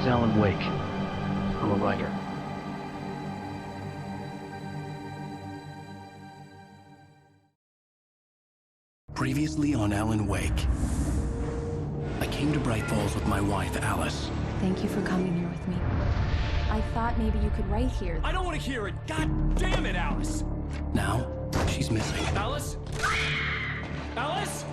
is Alan Wake. I'm a writer. Previously on Alan Wake. I came to Bright Falls with my wife, Alice. Thank you for coming here with me. I thought maybe you could write here. I don't want to hear it! God damn it, Alice! Now, she's missing. Alice? Alice?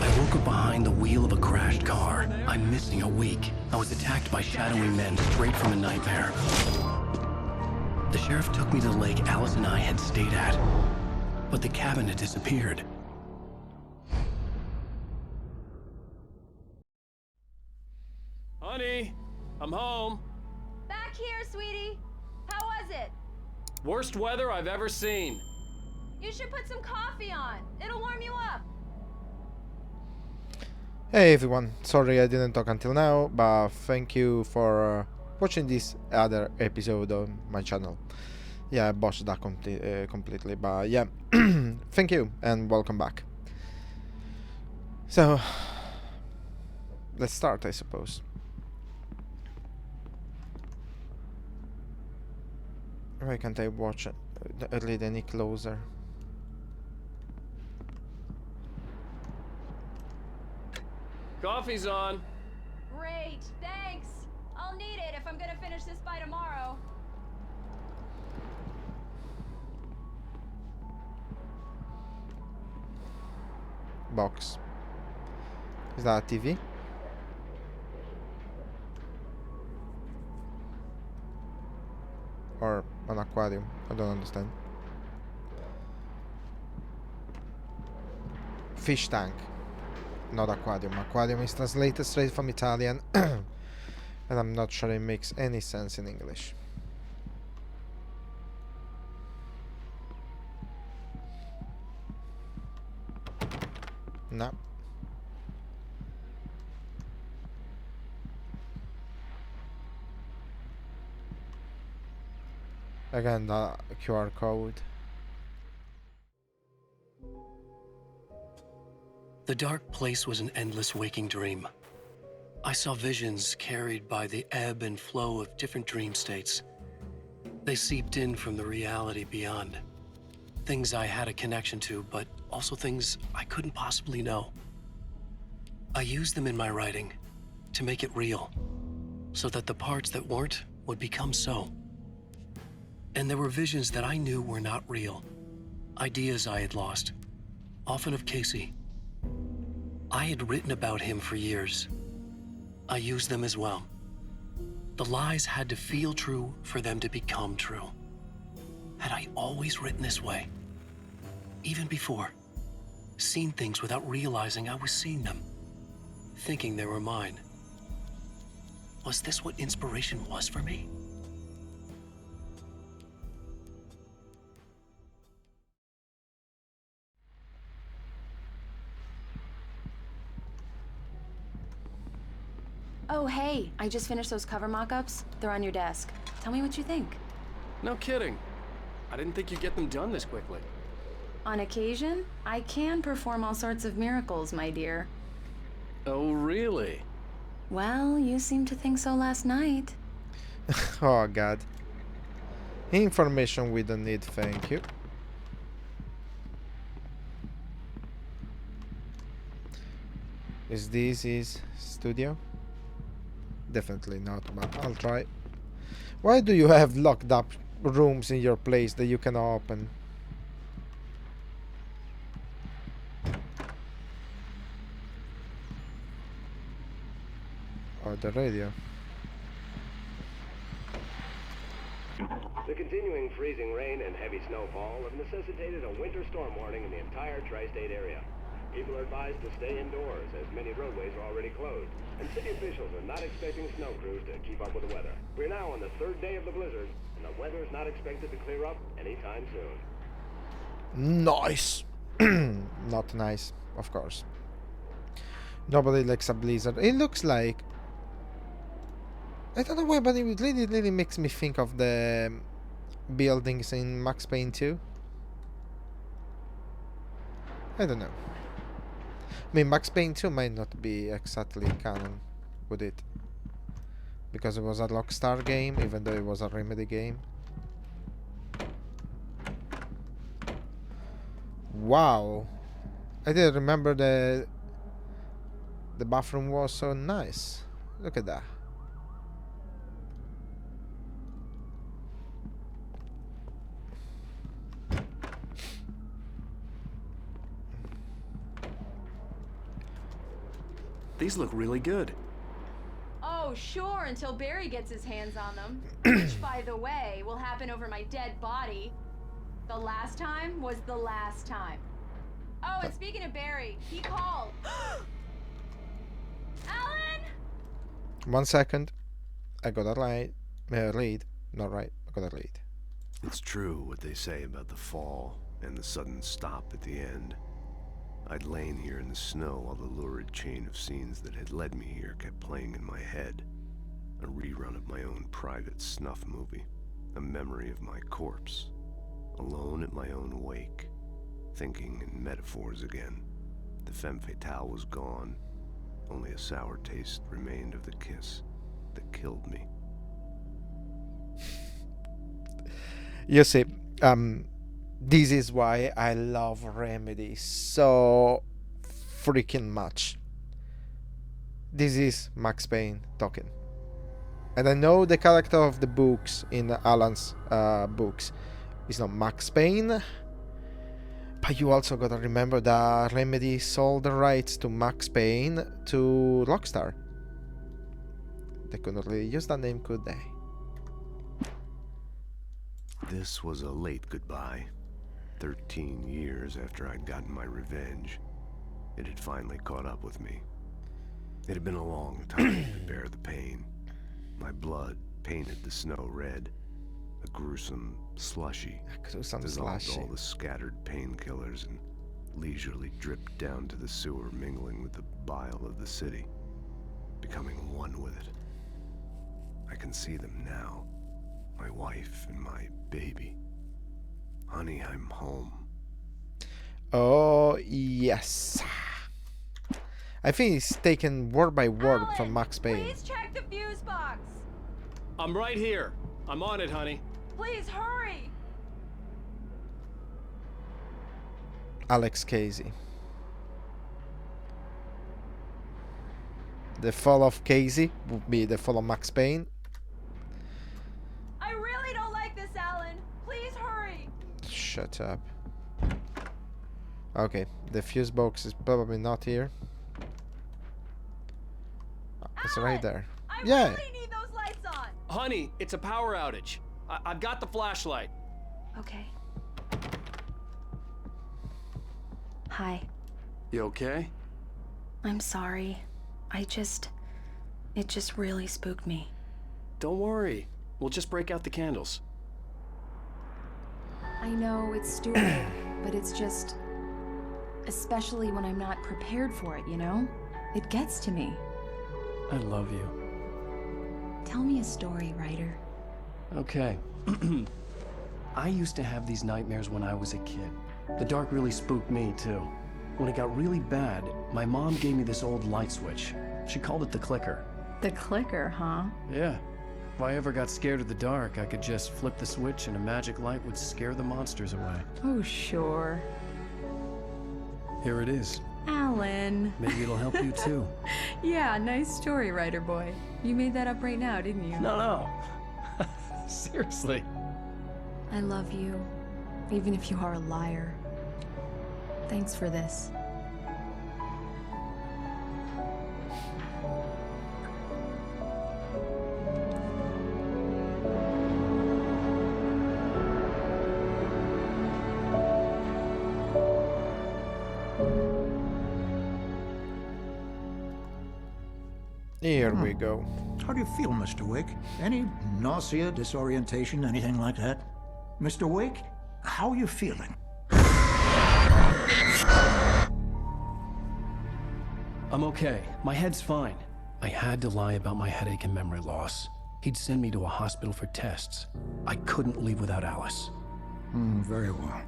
I woke up behind the wheel of a crashed car. I'm missing a week. I was attacked by shadowy men straight from a nightmare. The sheriff took me to the lake Alice and I had stayed at. But the cabin had disappeared. Honey, I'm home. Back here, sweetie. How was it? Worst weather I've ever seen. You should put some coffee on. It'll warm you up. Hey everyone, sorry I didn't talk until now, but thank you for watching this other episode on my channel. Yeah, I botched that completely, but yeah, thank you and welcome back. So, let's start, I suppose. Why can't I watch it, read any closer? Coffee's on. Great, thanks. I'll need it if I'm gonna finish this by tomorrow. Box. Is that a TV? Or an aquarium? I don't understand. Fish tank. Not aquarium. Aquarium is translated straight from Italian. And I'm not sure it makes any sense in English. No. Again, the QR code. The dark place was an endless waking dream. I saw visions carried by the ebb and flow of different dream states. They seeped in from the reality beyond. Things I had a connection to, but also things I couldn't possibly know. I used them in my writing to make it real, so that the parts that weren't would become so. And there were visions that I knew were not real, ideas I had lost, often of Casey. I had written about him for years. I used them as well. The lies had to feel true for them to become true. Had I always written this way? Even before, seen things without realizing I was seeing them, thinking they were mine. Was this what inspiration was for me? Oh, hey, I just finished those cover mock-ups. They're on your desk. Tell me what you think. No kidding. I didn't think you'd get them done this quickly. On occasion, I can perform all sorts of miracles, my dear. Oh, really? Well, you seemed to think so last night. Oh god. Information we don't need, thank you. Is this his studio? Definitely not, but I'll try. Why do you have locked up rooms in your place that you can open? Or the radio. The continuing freezing rain and heavy snowfall have necessitated a winter storm warning in the entire tri-state area. People are advised to stay indoors as many roadways are already closed, and city officials are not expecting snow crews to keep up with the weather. We're now on the third day of the blizzard, and the weather is not expected to clear up anytime soon. Nice. Not nice, of course. Nobody likes a blizzard. It looks like... I don't know why, but it really makes me think of the buildings in Max Payne 2. I don't know. I mean, Max Payne 2 might not be exactly canon. would it? Because it was a Rockstar game, even though it was a Remedy game. Wow, I didn't remember the bathroom was so nice. Look at that. These look really good. Oh, sure, until Barry gets his hands on them. Which, by the way, will happen over my dead body. The last time was the last time. Oh, and speaking of Barry, he called. Alan! 1 second. I got a lead. Not right. I got a lead. It's true what they say about the fall and the sudden stop at the end. I'd lain here in the snow while the lurid chain of scenes that had led me here kept playing in my head. A rerun of my own private snuff movie. A memory of my corpse. Alone at my own wake. Thinking in metaphors again. The femme fatale was gone. Only a sour taste remained of the kiss that killed me. You see, this is why I love Remedy so freaking much. This is Max Payne talking. And I know the character of the books in Alan's books is not Max Payne, but you also gotta remember that Remedy sold the rights to Max Payne to Rockstar. They couldn't really use that name, could they? This was a late goodbye. 13 years after I'd gotten my revenge, it had finally caught up with me. It had been a long time to bear the pain. My blood painted the snow red, a gruesome slushy, dissolved all the scattered painkillers and leisurely dripped down to the sewer, mingling with the bile of the city, becoming one with it. I can see them now, my wife and my baby. Honey, I'm home. Oh, yes. I think it's taken word by word Alan, from Max Payne. Please check the fuse box. I'm right here. I'm on it, honey. Please hurry. Alex Casey. The fall of Casey would be the fall of Max Payne. I really don't like this, Alan. Please hurry. Shut up. Okay, the fuse box is probably not here. It's right there. I Yeah. really need those lights on. Honey, it's a power outage. I've got the flashlight. Okay. Hi. You okay? I'm sorry. It just really spooked me. Don't worry. We'll just break out the candles. I know it's stupid, but it's just... Especially when I'm not prepared for it, you know? It gets to me. I love you. Tell me a story, writer. Okay. I used to have these nightmares when I was a kid. The dark really spooked me, too. When it got really bad, my mom gave me this old light switch. She called it the clicker. The clicker, huh? Yeah. If I ever got scared of the dark, I could just flip the switch and a magic light would scare the monsters away. Oh, sure. Here it is. Alan. Maybe it'll help you, too. Yeah, nice story, writer boy. You made that up right now, didn't you? No. Seriously. I love you, even if you are a liar. Thanks for this. Here we go. How do you feel, Mr. Wake? Any nausea, disorientation, anything like that? Mr. Wake, how are you feeling? I'm okay. My head's fine. I had to lie about my headache and memory loss. He'd send me to a hospital for tests. I couldn't leave without Alice. Very well.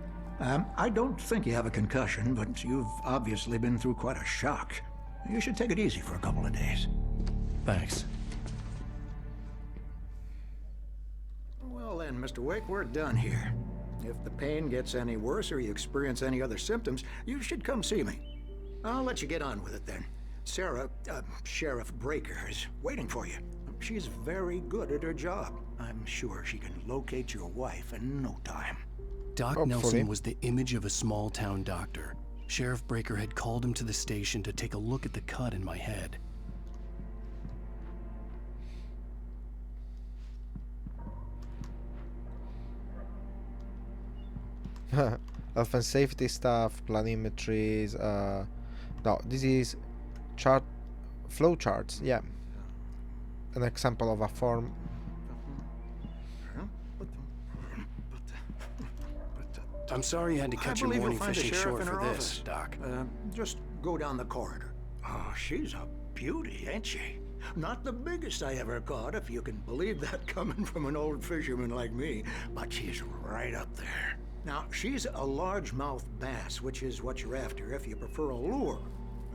I don't think you have a concussion, but you've obviously been through quite a shock. You should take it easy for a couple of days. Thanks. Well then, Mr. Wake, we're done here. If the pain gets any worse or you experience any other symptoms, you should come see me. I'll let you get on with it then. Sarah, Sheriff Breaker, is waiting for you. She's very good at her job. I'm sure she can locate your wife in no time. Doc Hopefully. Nelson was the image of a small-town doctor. Sheriff Breaker had called him to the station to take a look at the cut in my head. Health and safety stuff, planimetries, no, this is chart, flow charts, yeah. An example of a form. I'm sorry you had to cut your morning fishing short for this, Doc. Just go down the corridor. Oh, she's a beauty, ain't she? Not the biggest I ever caught, if you can believe that coming from an old fisherman like me, but she's right up there. Now, she's a largemouth bass, which is what you're after if you prefer a lure.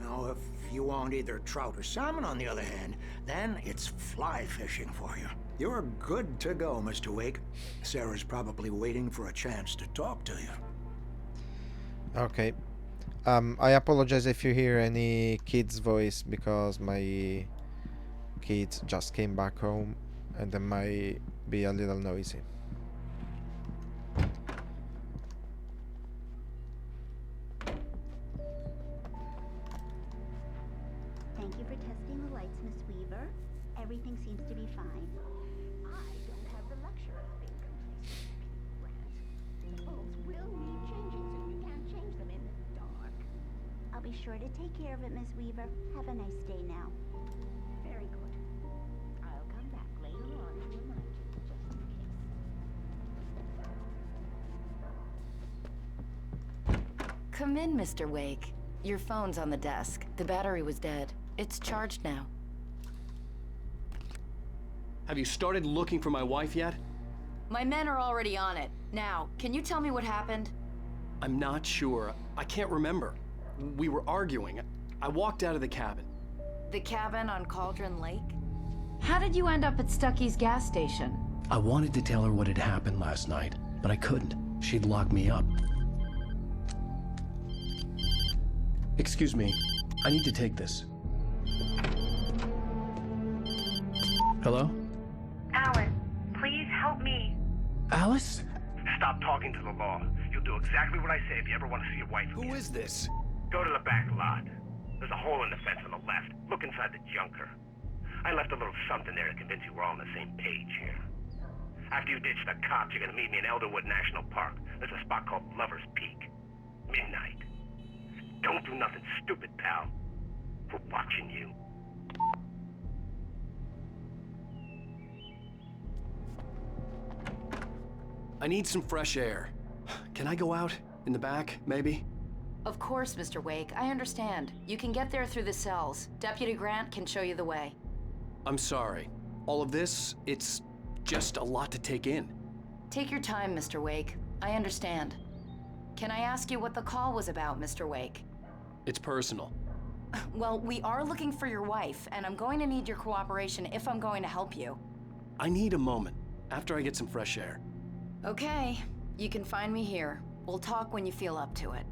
Now, if you want either trout or salmon, on the other hand, then it's fly fishing for you. You're good to go, Mr. Wake. Sarah's probably waiting for a chance to talk to you. Okay. I apologize if you hear any kid's voice because my kids just came back home and they might be a little noisy. Thank you for testing the lights, Miss Weaver. Everything seems to be fine. I don't have the luxury of being complacent, Grant. The bulbs will need changing, so you can't change them in the dark. I'll be sure to take care of it, Miss Weaver. Have a nice day now. Very good. I'll come back later on to remind you, just in case. Come in, Mr. Wake. Your phone's on the desk. The battery was dead. It's charged now. Have you started looking for my wife yet? My men are already on it. Now, can you tell me what happened? I'm not sure. I can't remember. We were arguing. I walked out of the cabin. The cabin on Cauldron Lake? How did you end up at Stucky's gas station? I wanted to tell her what had happened last night, but I couldn't. She'd locked me up. Excuse me. I need to take this. Hello? Alan, please help me. Alice? Stop talking to the law. You'll do exactly what I say if you ever want to see your wife again. Who is this? Go to the back lot. There's a hole in the fence on the left. Look inside the junker. I left a little something there to convince you we're all on the same page here. After you ditch the cops, you're gonna meet me in Elderwood National Park. There's a spot called Lover's Peak. Midnight. Don't do nothing stupid, pal. We're watching you. I need some fresh air. Can I go out? In the back, maybe? Of course, Mr. Wake. I understand. You can get there through the cells. Deputy Grant can show you the way. I'm sorry. All of this, it's just a lot to take in. Take your time, Mr. Wake. I understand. Can I ask you what the call was about, Mr. Wake? It's personal. Well, we are looking for your wife, and I'm going to need your cooperation if I'm going to help you. I need a moment, after I get some fresh air. Okay, you can find me here. We'll talk when you feel up to it.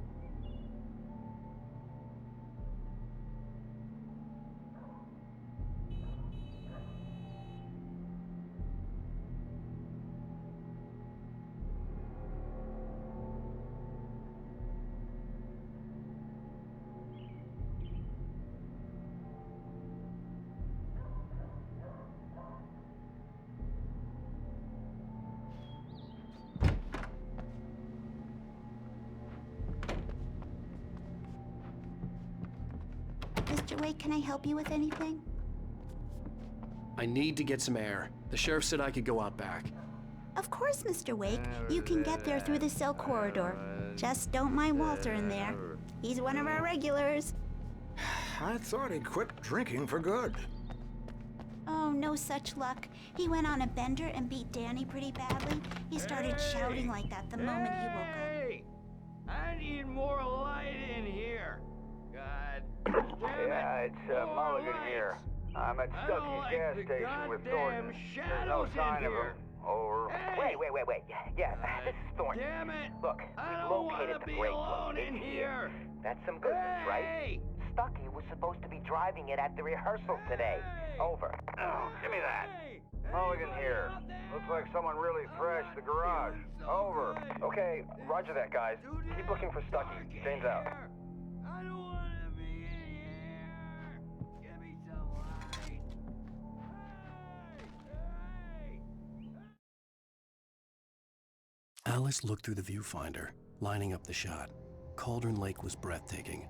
Mr. Wake, can I help you with anything? I need to get some air. The sheriff said I could go out back. Of course, Mr. Wake. You can get there through the cell corridor. Just don't mind Walter in there. He's one of our regulars. I thought he quit drinking for good. Oh, no such luck. He went on a bender and beat Danny pretty badly. He started shouting like that the moment he woke up. Hey! I need more light in here. God damn it. Yeah, it's Mulligan here. I'm at I don't Stucky's like gas the station with goddamn Thornton. There's no shadows sign in of here. him. Over. Hey! Wait. Yeah, this is Thornton. Damn it! Look, I we've don't located wanna the be break alone room. in It's here. That's some good news, right? Hey! Stucky was supposed to be driving it at the rehearsal today. Over. Oh, give me that. Mulligan here. Looks like someone really thrashed the garage. Over. Okay, roger that, guys. Keep looking for Stucky. James out. I don't wanna be in here. Give me some light. Hey! Alice looked through the viewfinder, lining up the shot. Cauldron Lake was breathtaking.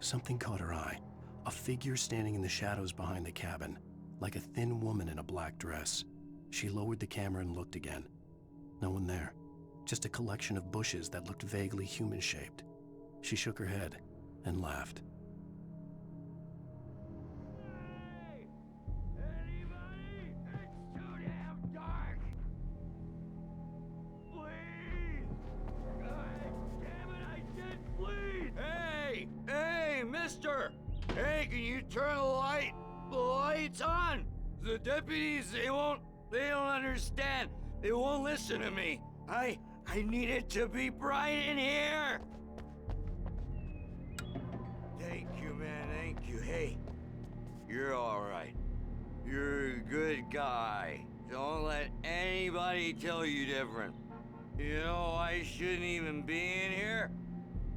Something caught her eye. A figure standing in the shadows behind the cabin, like a thin woman in a black dress. She lowered the camera and looked again. No one there. Just a collection of bushes that looked vaguely human-shaped. She shook her head and laughed. Hey! Anybody? It's too damn dark. Please! God damn it, I said please! Hey, mister! Hey, can you turn the lights on? The deputies, they don't understand. They won't listen to me. I need it to be bright in here. Thank you, man, thank you. Hey, you're all right. You're a good guy. Don't let anybody tell you different. You know, I shouldn't even be in here.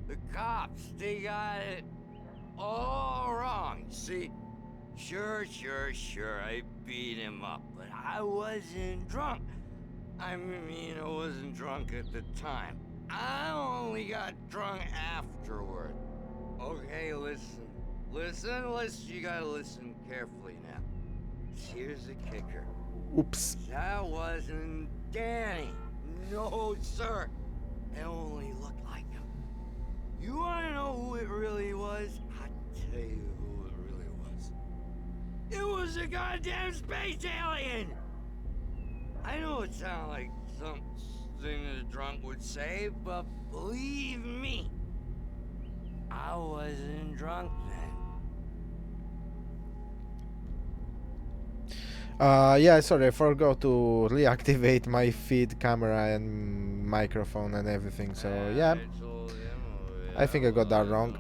The cops, they got it all wrong. See, sure, I beat him up, but I wasn't drunk. I mean, I wasn't drunk at the time. I only got drunk afterward. Okay, listen, you gotta listen carefully now. Here's the kicker. Oops. That wasn't Danny. No, sir. It only looked like him. You wanna know who it really was? I'll tell you who it really was. It was a goddamn space alien! I know it sounds like something a drunk would say, but believe me, I wasn't drunk then. Yeah, sorry, I forgot to reactivate my feed camera and microphone and everything, so yeah. I think I got that wrong.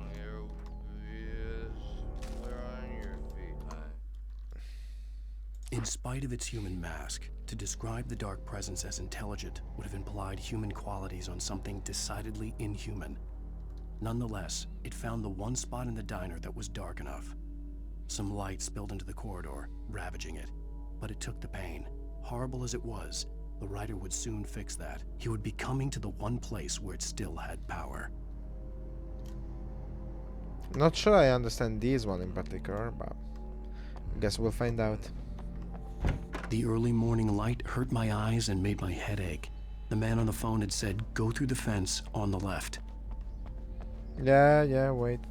In spite of its human mask, to describe the dark presence as intelligent would have implied human qualities on something decidedly inhuman. Nonetheless, it found the one spot in the diner that was dark enough. Some light spilled into the corridor, ravaging it. But it took the pain. Horrible as it was, the writer would soon fix that. He would be coming to the one place where it still had power. Not sure I understand this one in particular, but I guess we'll find out. The early morning light hurt my eyes and made my head ache. The man on the phone had said, "Go through the fence on the left." Yeah, wait.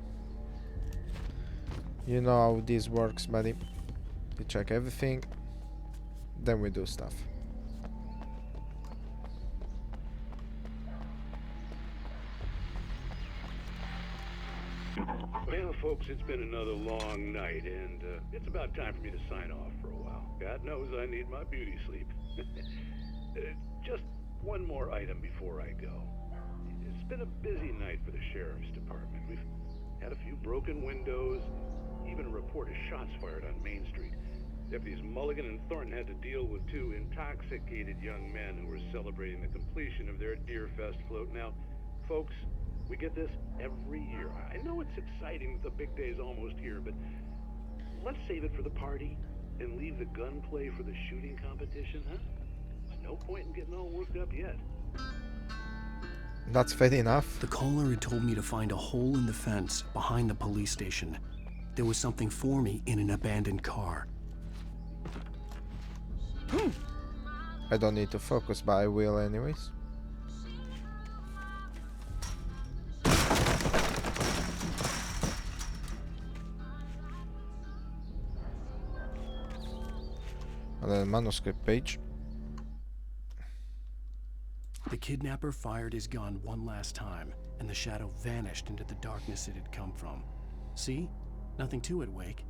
You know how this works, buddy. We check everything, then we do stuff. Well, folks, it's been another long night, and it's about time for me to sign off for a while. God knows I need my beauty sleep. Just one more item before I go. It's been a busy night for the sheriff's department. We've had a few broken windows, even a report of shots fired on Main Street. Deputies Mulligan and Thornton had to deal with two intoxicated young men who were celebrating the completion of their Deerfest float. Now, folks, we get this every year. I know it's exciting that the big day's almost here, but let's save it for the party and leave the gunplay for the shooting competition, huh? There's no point in getting all worked up yet. That's fair enough. The caller had told me to find a hole in the fence behind the police station. There was something for me in an abandoned car. I don't need to focus, but I will anyways. And then manuscript page. The kidnapper fired his gun one last time, and the shadow vanished into the darkness it had come from. See? Nothing to it, Wake.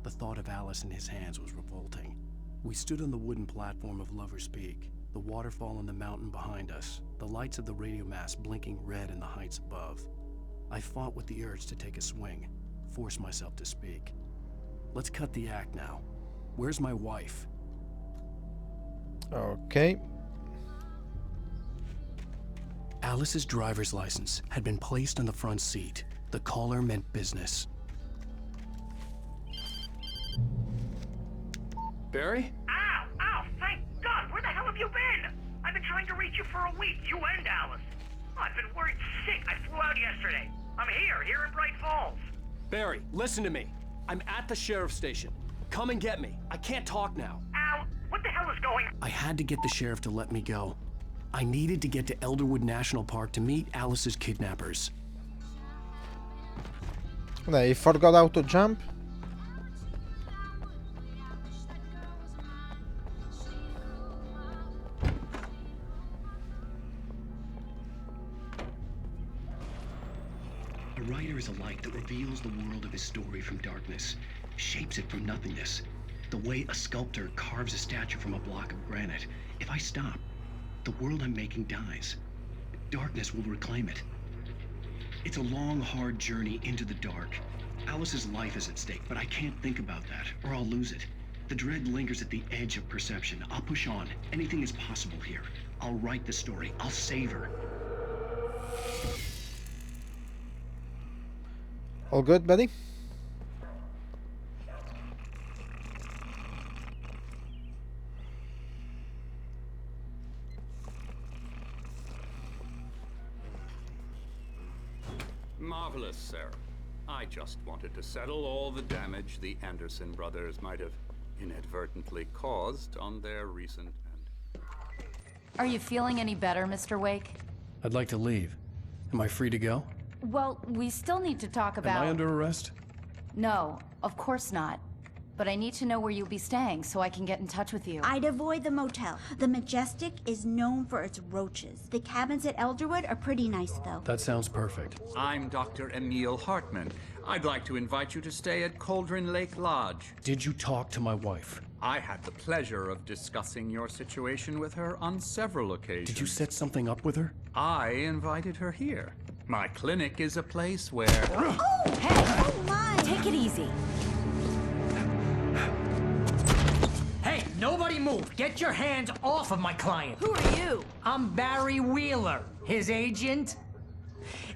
The thought of Alice in his hands was revolting. We stood on the wooden platform of Lover's Peak, the waterfall on the mountain behind us, the lights of the radio mast blinking red in the heights above. I fought with the urge to take a swing, force myself to speak. Let's cut the act now. Where's my wife? Okay. Alice's driver's license had been placed on the front seat. The caller meant business. Barry? Ow! Ow! Thank God! Where the hell have you been? I've been trying to reach you for a week, you and Alice. I've been worried sick. I flew out yesterday. I'm here in Bright Falls. Barry, listen to me. I'm at the sheriff's station. Come and get me. I can't talk now. Al, what the hell is going on? I had to get the sheriff to let me go. I needed to get to Elderwood National Park to meet Alice's kidnappers. He forgot how to jump. A writer is a light that reveals the world of his story from darkness, shapes it from nothingness. The way a sculptor carves a statue from a block of granite. If I stop, the world I'm making dies. Darkness will reclaim it. It's a long, hard journey into the dark. Alice's life is at stake, but I can't think about that, or I'll lose it. The dread lingers at the edge of perception. I'll push on. Anything is possible here. I'll write the story. I'll save her. All good, buddy? Marvelous, Sarah. I just wanted to settle all the damage the Anderson brothers might have inadvertently caused on their recent and... Are you feeling any better, Mr. Wake? I'd like to leave. Am I free to go? Well, we still need to talk about... Am I under arrest? No, of course not. But I need to know where you'll be staying so I can get in touch with you. I'd avoid the motel. The Majestic is known for its roaches. The cabins at Elderwood are pretty nice, though. That sounds perfect. I'm Dr. Emil Hartman. I'd like to invite you to stay at Cauldron Lake Lodge. Did you talk to my wife? I had the pleasure of discussing your situation with her on several occasions. Did you set something up with her? I invited her here. My clinic is a place where... Oh! Hey! Oh, my! Take it easy. Hey, nobody move! Get your hands off of my client! Who are you? I'm Barry Wheeler, his agent.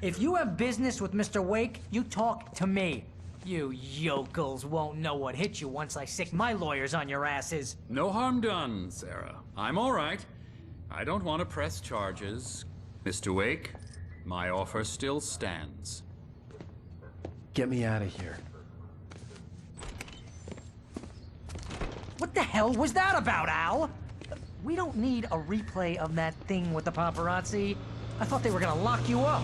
If you have business with Mr. Wake, you talk to me. You yokels won't know what hit you once I sick my lawyers on your asses. No harm done, Sarah. I'm all right. I don't want to press charges. Mr. Wake, my offer still stands. Get me out of here. What the hell was that about, Al? We don't need a replay of that thing with the paparazzi. I thought they were gonna lock you up.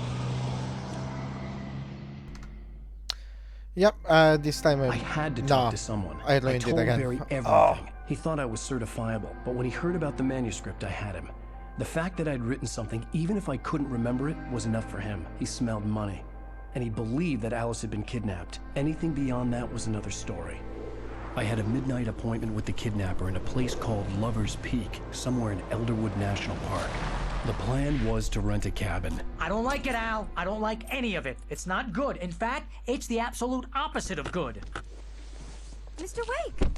Yep, this time I had to talk to someone. I ruined it again. Barry everything. He thought I was certifiable, but when he heard about the manuscript, I had him. The fact that I'd written something, even if I couldn't remember it, was enough for him. He smelled money. And he believed that Alice had been kidnapped. Anything beyond that was another story. I had a midnight appointment with the kidnapper in a place called Lover's Peak, somewhere in Elderwood National Park. The plan was to rent a cabin. I don't like it, Al. I don't like any of it. It's not good. In fact, it's the absolute opposite of good. Mr. Wake!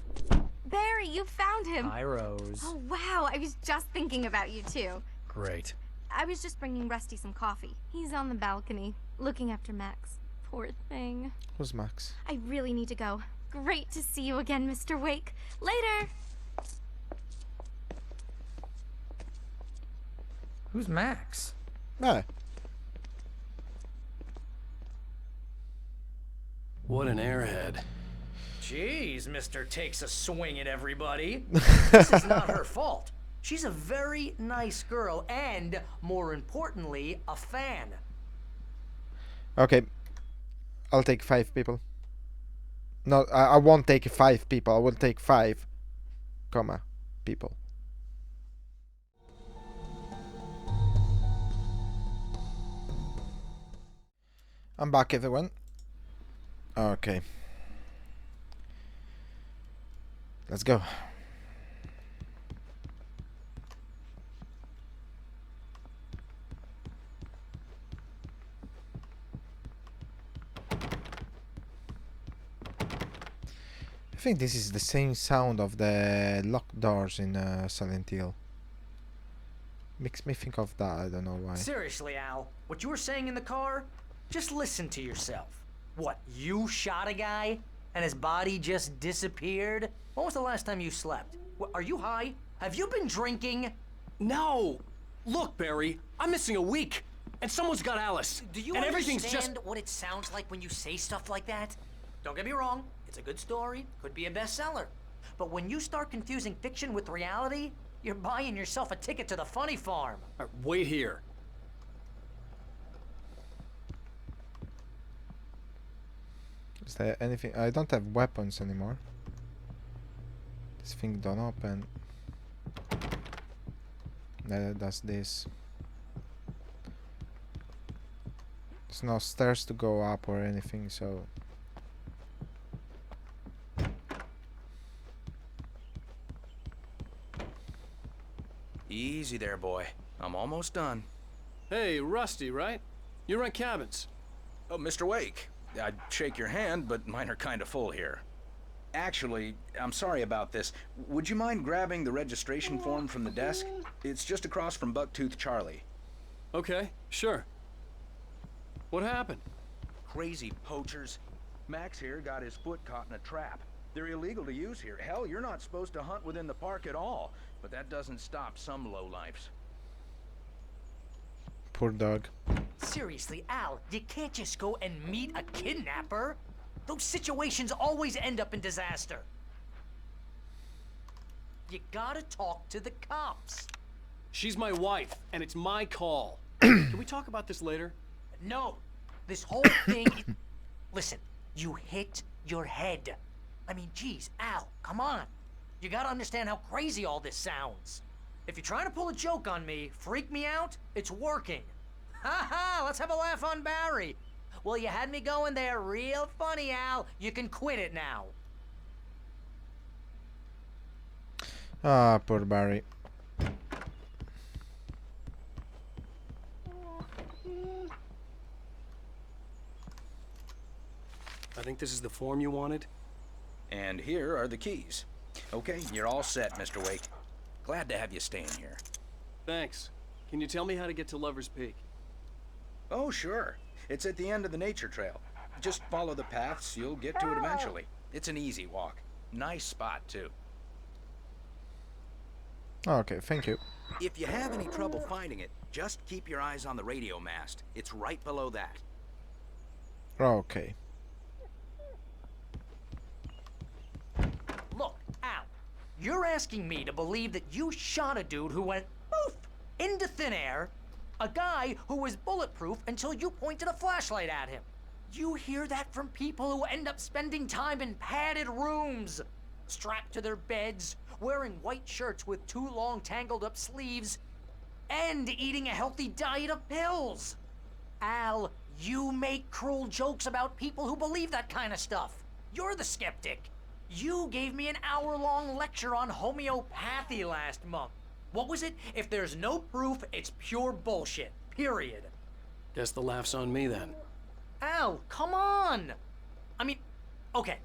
Barry, you found him! Hi, Rose. Oh, wow. I was just thinking about you, too. Great. I was just bringing Rusty some coffee. He's on the balcony, looking after Max. Poor thing. Who's Max? I really need to go. Great to see you again, Mr. Wake. Later! Who's Max? No. What an airhead. Jeez, Mr. Takes a swing at everybody. This is not her fault. She's a very nice girl and, more importantly, a fan. Okay. I'll take 5 people. No, I won't take 5 people. I will take 5, people. I'm back, everyone. Okay. Let's go. I think this is the same sound of the locked doors in Silent Hill. Makes me think of that, I don't know why. Seriously, Al, what you were saying in the car? Just listen to yourself. What, you shot a guy and his body just disappeared? When was the last time you slept? What, are you high? Have you been drinking? No! Look, Barry, I'm missing a week, and someone's got Alice. Do you and understand everything's just... what it sounds like when you say stuff like that? Don't get me wrong, it's a good story, could be a bestseller. But when you start confusing fiction with reality, you're buying yourself a ticket to the funny farm. Wait here. Is there anything? I don't have weapons anymore. This thing don't open. Neither does this. There's no stairs to go up or anything, so... Easy there, boy. I'm almost done. Hey, Rusty, right? You rent cabins. Oh, Mr. Wake. I'd shake your hand, but mine are kind of full here. Actually, I'm sorry about this. Would you mind grabbing the registration form from the desk? It's just across from Bucktooth Charlie. Okay, sure. What happened? Crazy poachers. Max here got his foot caught in a trap. They're illegal to use here. Hell, you're not supposed to hunt within the park at all. But that doesn't stop some lowlifes. Poor dog. Seriously, Al, you can't just go and meet a kidnapper. Those situations always end up in disaster. You gotta talk to the cops. She's my wife, and it's my call. Can we talk about this later? No, this whole thing... Listen, you hit your head. I mean, geez, Al, come on. You gotta understand how crazy all this sounds. If you're trying to pull a joke on me, freak me out, it's working. Ha ha, let's have a laugh on Barry. Well, you had me going there real funny, Al. You can quit it now. Ah, poor Barry. I think this is the form you wanted. And here are the keys. Okay, you're all set, Mr. Wake. Glad to have you staying here. Thanks. Can you tell me how to get to Lover's Peak? Oh, sure. It's at the end of the nature trail. Just follow the paths, you'll get to it eventually. It's an easy walk. Nice spot, too. Okay, thank you. If you have any trouble finding it, just keep your eyes on the radio mast. It's right below that. Okay. Look, Al, you're asking me to believe that you shot a dude who went poof into thin air, a guy who was bulletproof until you pointed a flashlight at him. You hear that from people who end up spending time in padded rooms, strapped to their beds, wearing white shirts with too long tangled up sleeves, and eating a healthy diet of pills. Al, you make cruel jokes about people who believe that kind of stuff. You're the skeptic. You gave me an hour-long lecture on homeopathy last month. What was it? If there's no proof, it's pure bullshit. Period. Guess the laugh's on me then. Al, come on! I mean, okay.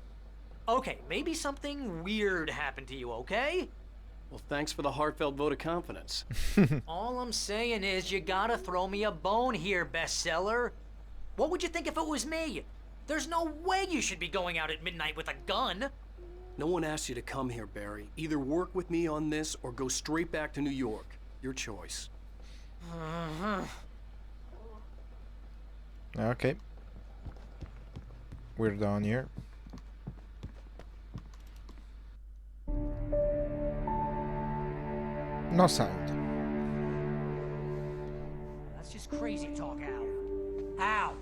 Okay, maybe something weird happened to you, okay? Well, thanks for the heartfelt vote of confidence. All I'm saying is you gotta throw me a bone here, bestseller. What would you think if it was me? There's no way you should be going out at midnight with a gun. No one asked you to come here, Barry. Either work with me on this or go straight back to New York. Your choice. Okay. We're done here. No sound. That's just crazy talk, Al. Al?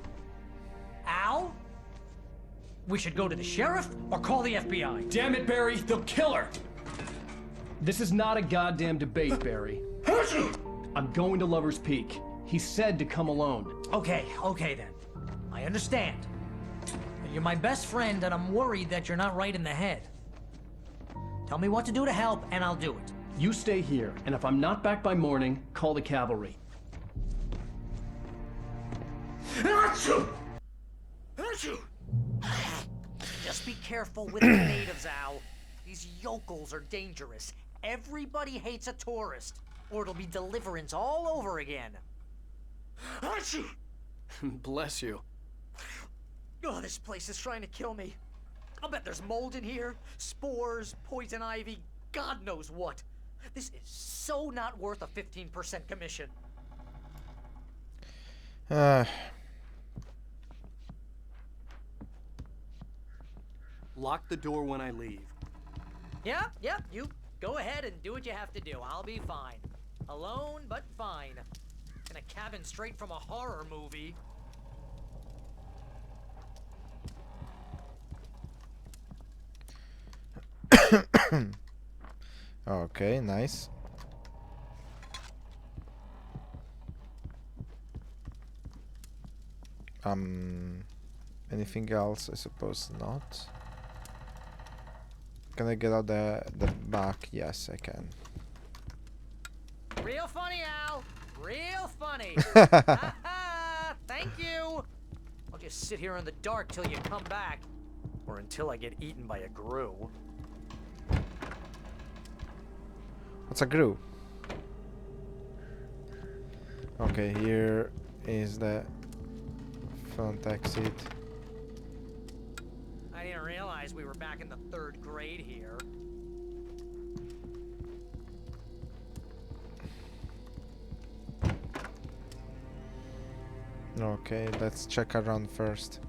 Al? We should go to the sheriff or call the FBI. Damn it, Barry, they'll kill her! This is not a goddamn debate, Barry. I'm going to Lover's Peak. He said to come alone. Okay then. I understand. You're my best friend and I'm worried that you're not right in the head. Tell me what to do to help, and I'll do it. You stay here, and if I'm not back by morning, call the cavalry. Achoo! Achoo! Just be careful with the natives, Al. These yokels are dangerous. Everybody hates a tourist, or it'll be deliverance all over again. Achoo! Bless you. Oh, this place is trying to kill me. I'll bet there's mold in here, spores, poison ivy, God knows what. This is so not worth a 15% commission. Lock the door when I leave. Yep, you go ahead and do what you have to do. I'll be fine. Alone, but fine. In a cabin straight from a horror movie. Okay, nice. Anything else? I suppose not. Can I get out the back? Yes, I can. Real funny, Al. Real funny. Thank you. I'll just sit here in the dark till you come back. Or until I get eaten by a grue. What's a grue? Okay, here is the front exit. I didn't realize we were back in the 3rd grade here. Okay, let's check around first.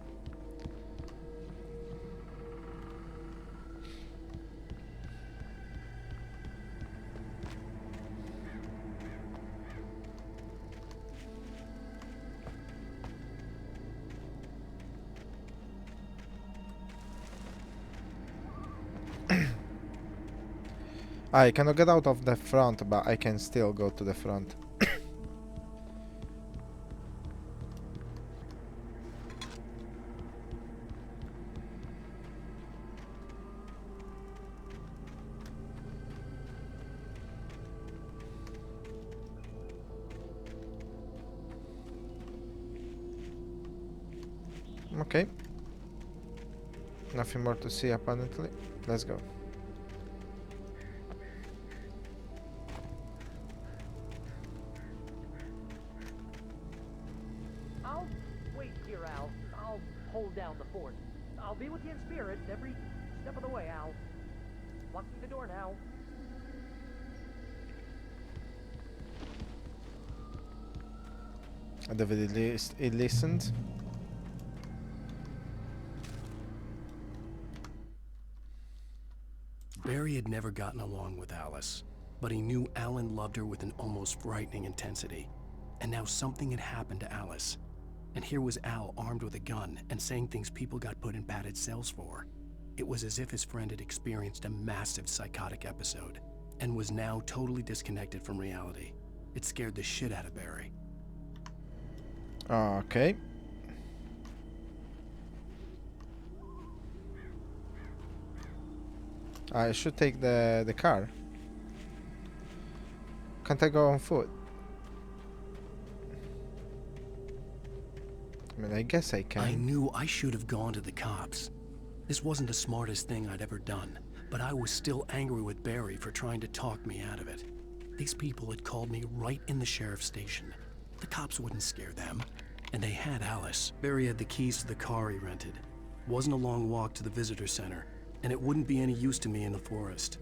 I cannot get out of the front, but I can still go to the front. Okay. Nothing more to see apparently. Let's go. I'll wait here, Al. I'll hold down the fort. I'll be with you in spirit every step of the way, Al. Locking the door now. It listened. Barry had never gotten along with Alice, but he knew Alan loved her with an almost frightening intensity. And now something had happened to Alice. And here was Al armed with a gun and saying things people got put in padded cells for. It was as if his friend had experienced a massive psychotic episode and was now totally disconnected from reality. It scared the shit out of Barry. Okay. I should take the car. Can't I go on foot? I mean, I guess I can. I knew I should have gone to the cops. This wasn't the smartest thing I'd ever done, but I was still angry with Barry for trying to talk me out of it. These people had called me right in the sheriff's station. The cops wouldn't scare them. And they had Alice. Barry had the keys to the car he rented. It wasn't a long walk to the visitor center, and it wouldn't be any use to me in the forest.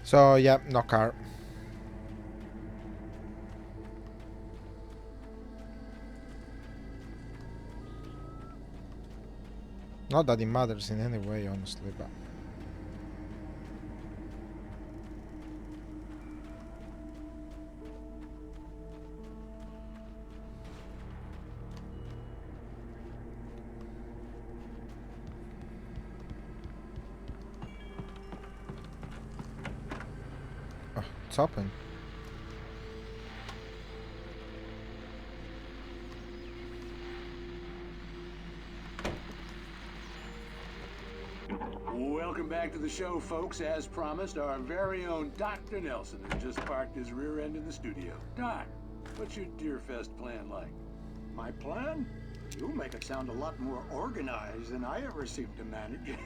So, yeah, no car. Not that it matters in any way, honestly, but... Oh, it's open. Welcome back to the show, folks. As promised, our very own Dr. Nelson has just parked his rear end in the studio. Doc, what's your Deerfest plan like? My plan? You make it sound a lot more organized than I ever seem to manage.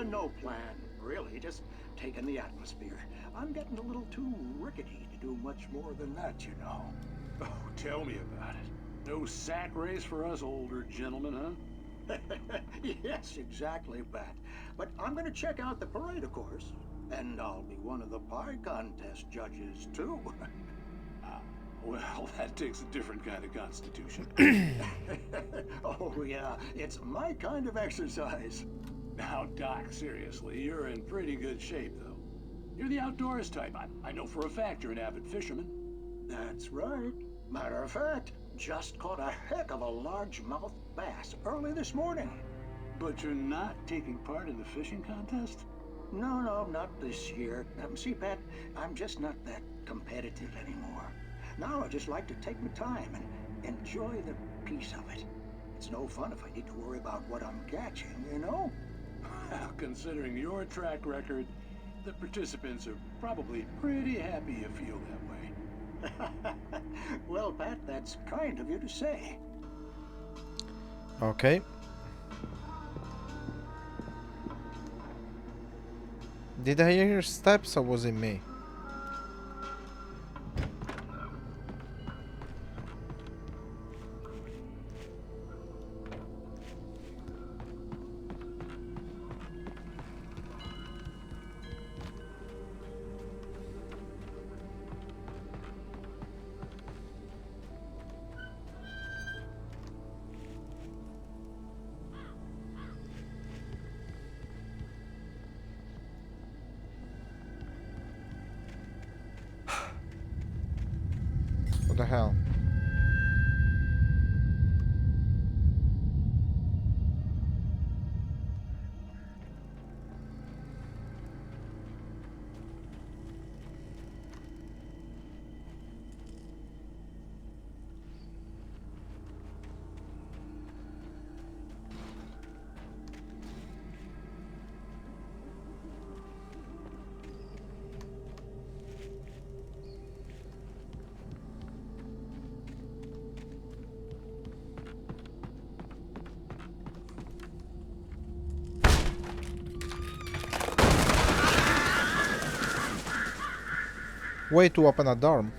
No plan, really. Just taking the atmosphere. I'm getting a little too rickety to do much more than that, you know. Oh, tell me about it. No sack race for us older gentlemen, huh? Yes, exactly, Pat. But I'm gonna check out the parade, of course. And I'll be one of the pie contest judges, too. Well, that takes a different kind of constitution. Oh, yeah. It's my kind of exercise. Now, Doc, seriously, you're in pretty good shape, though. You're the outdoors type. I know for a fact you're an avid fisherman. That's right. Matter of fact, just caught a heck of a largemouth bass early this morning. But you're not taking part in the fishing contest? No, not this year. See, Pat, I'm just not that competitive anymore. Now I just like to take my time and enjoy the peace of it. It's no fun if I need to worry about what I'm catching, you know? Well, considering your track record, the participants are probably pretty happy you feel that way. Well, Pat, that's kind of you to say. Okay. Did I hear steps or was it me? What the hell? Way to open a dorm.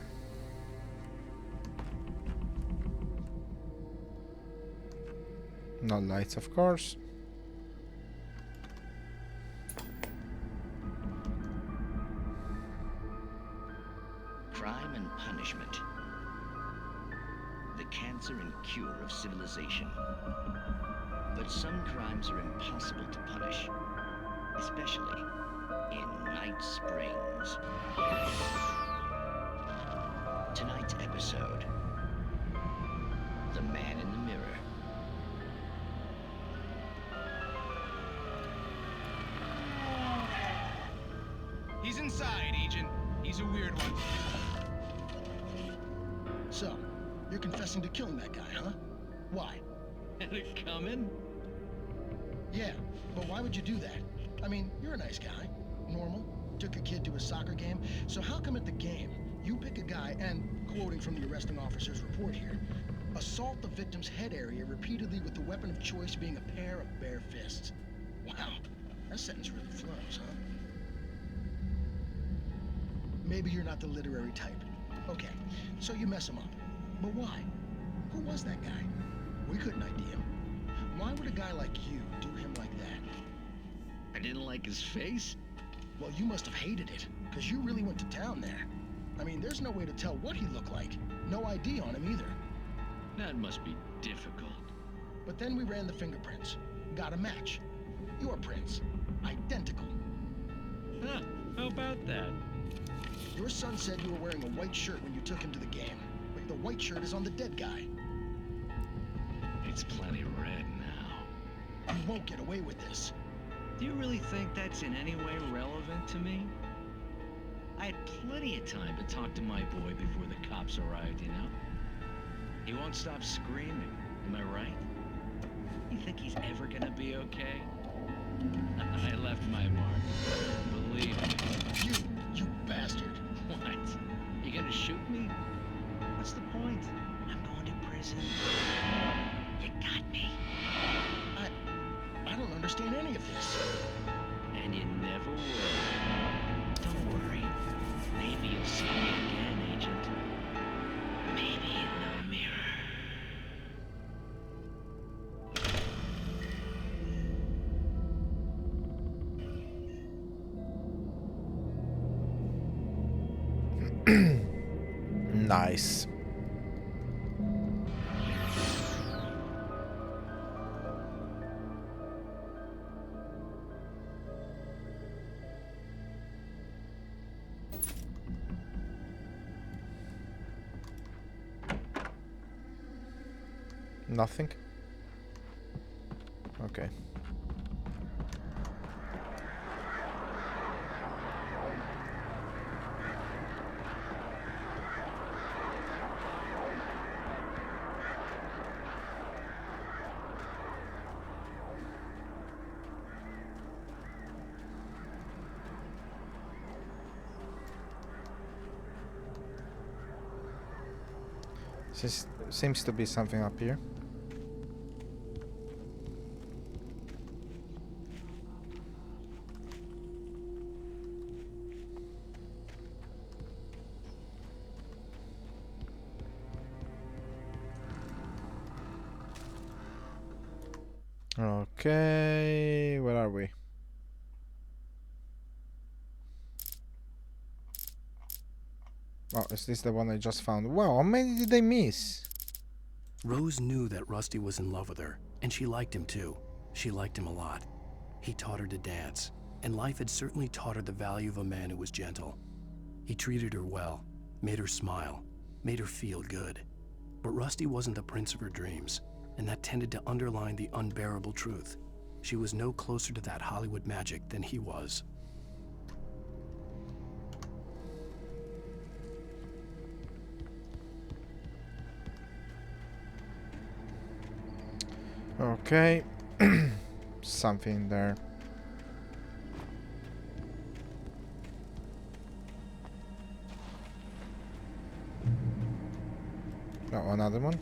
No lights, of course. Crime and punishment. The cancer and cure of civilization. But some crimes are impossible to punish, especially in Night Springs. Tonight's episode, The Man in the Mirror. He's inside, Agent. He's a weird one. So, you're confessing to killing that guy, huh? Why? Had it coming? Yeah, but why would you do that? I mean, you're a nice guy. Normal. Took a kid to a soccer game. So how come at the game, you pick a guy and, quoting from the arresting officer's report here, assault the victim's head area repeatedly with the weapon of choice being a pair of bare fists? Wow, that sentence really flows, huh? Maybe you're not the literary type. Okay, so you mess him up. But why? Who was that guy? We couldn't ID him. Why would a guy like you do him like that? I didn't like his face? Well, you must have hated it, because you really went to town there. I mean, there's no way to tell what he looked like. No ID on him either. That must be difficult. But then we ran the fingerprints. Got a match. Your prints. Identical. Huh, how about that? Your son said you were wearing a white shirt when you took him to the game. But the white shirt is on the dead guy. It's plenty red now. You won't get away with this. Do you really think that's in any way relevant to me? I had plenty of time to talk to my boy before the cops arrived, you know? He won't stop screaming, Am I right? You think he's ever gonna be okay? I left my mark. Believe me. You bastard. What? You gonna shoot me? What's the point? I'm going to prison. You got me. I don't understand any of this. And you never will. Don't worry. Maybe you'll see me again, Agent. Maybe in the mirror. Nice. Nothing. Okay. Seems to be something up here. Okay, where are we? Oh, is this the one I just found? Wow, how many did I miss? Rose knew that Rusty was in love with her, and she liked him too. She liked him a lot. He taught her to dance, and life had certainly taught her the value of a man who was gentle. He treated her well, made her smile, made her feel good. But Rusty wasn't the prince of her dreams, and that tended to underline the unbearable truth. She was no closer to that Hollywood magic than he was. Okay. Something there. Oh, another one.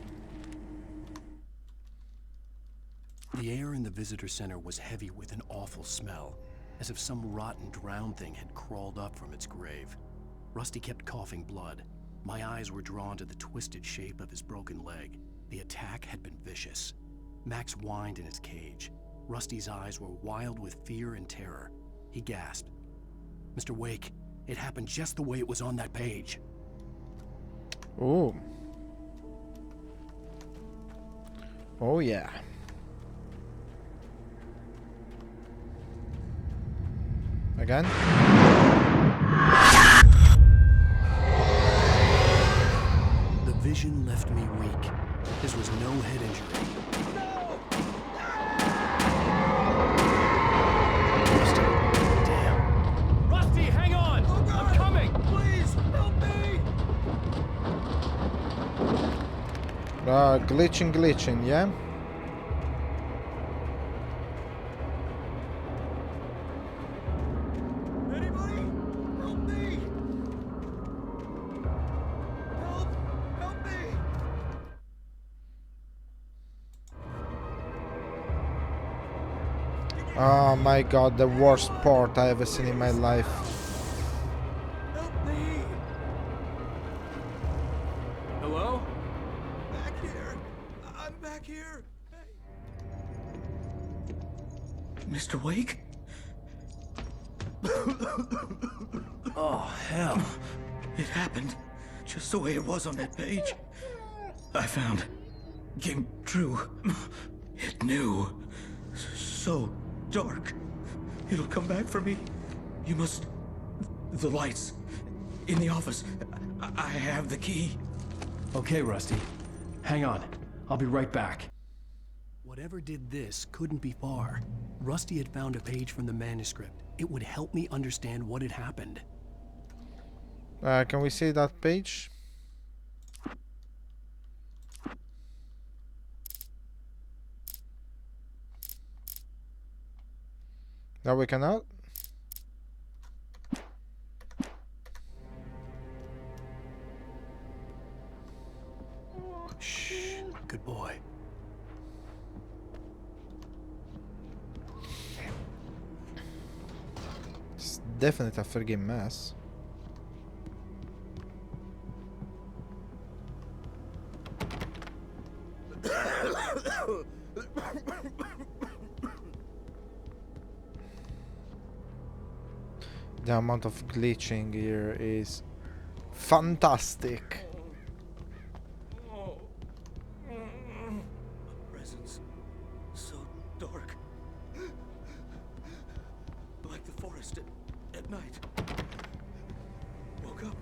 The air in the visitor center was heavy with an awful smell, as if some rotten drowned thing had crawled up from its grave. Rusty kept coughing blood. My eyes were drawn to the twisted shape of his broken leg. The attack had been vicious. Max whined in his cage. Rusty's eyes were wild with fear and terror. He gasped. "Mr. Wake, it happened just the way it was on that page." Oh. Oh yeah. Again? The vision left me weak. This was no head injury. Damn. Rusty, hang on! I'm coming! Please, help me! Glitching, yeah? Anybody? Help me! Help me! Oh my god, the worst part I ever seen in my life. Help me! Hello? Back here! I'm back here! Mr. Wake? Oh, hell. It happened just the way it was on that page. I found. Came true. It knew. So dark. It'll come back for me. You must. The lights. In the office. I have the key. Okay, Rusty. Hang on. I'll be right back. Whatever did this couldn't be far. Rusty had found a page from the manuscript. It would help me understand what had happened. Can we see that page? Now we cannot. Shh. Good boy. It's definitely a friggin' mess. The amount of glitching here is fantastic. Presence so dark. Like the forest at night. Woke up.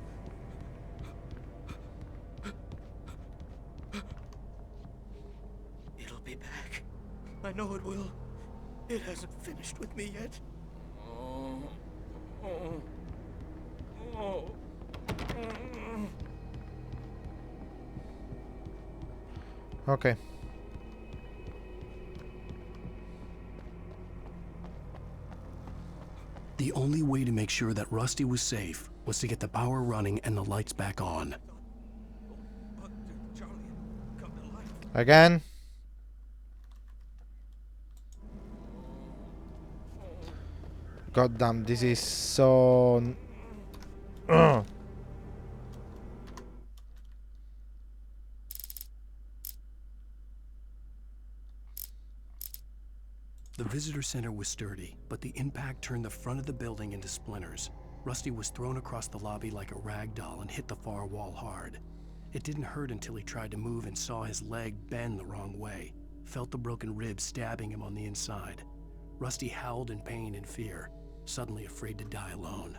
It'll be back. I know it will. It hasn't finished with me yet. Okay. The only way to make sure that Rusty was safe was to get the power running and the lights back on. Again. God damn, this is so... The visitor center was sturdy, but the impact turned the front of the building into splinters. Rusty was thrown across the lobby like a rag doll and hit the far wall hard. It didn't hurt until he tried to move and saw his leg bend the wrong way, felt the broken rib stabbing him on the inside. Rusty howled in pain and fear, suddenly afraid to die alone.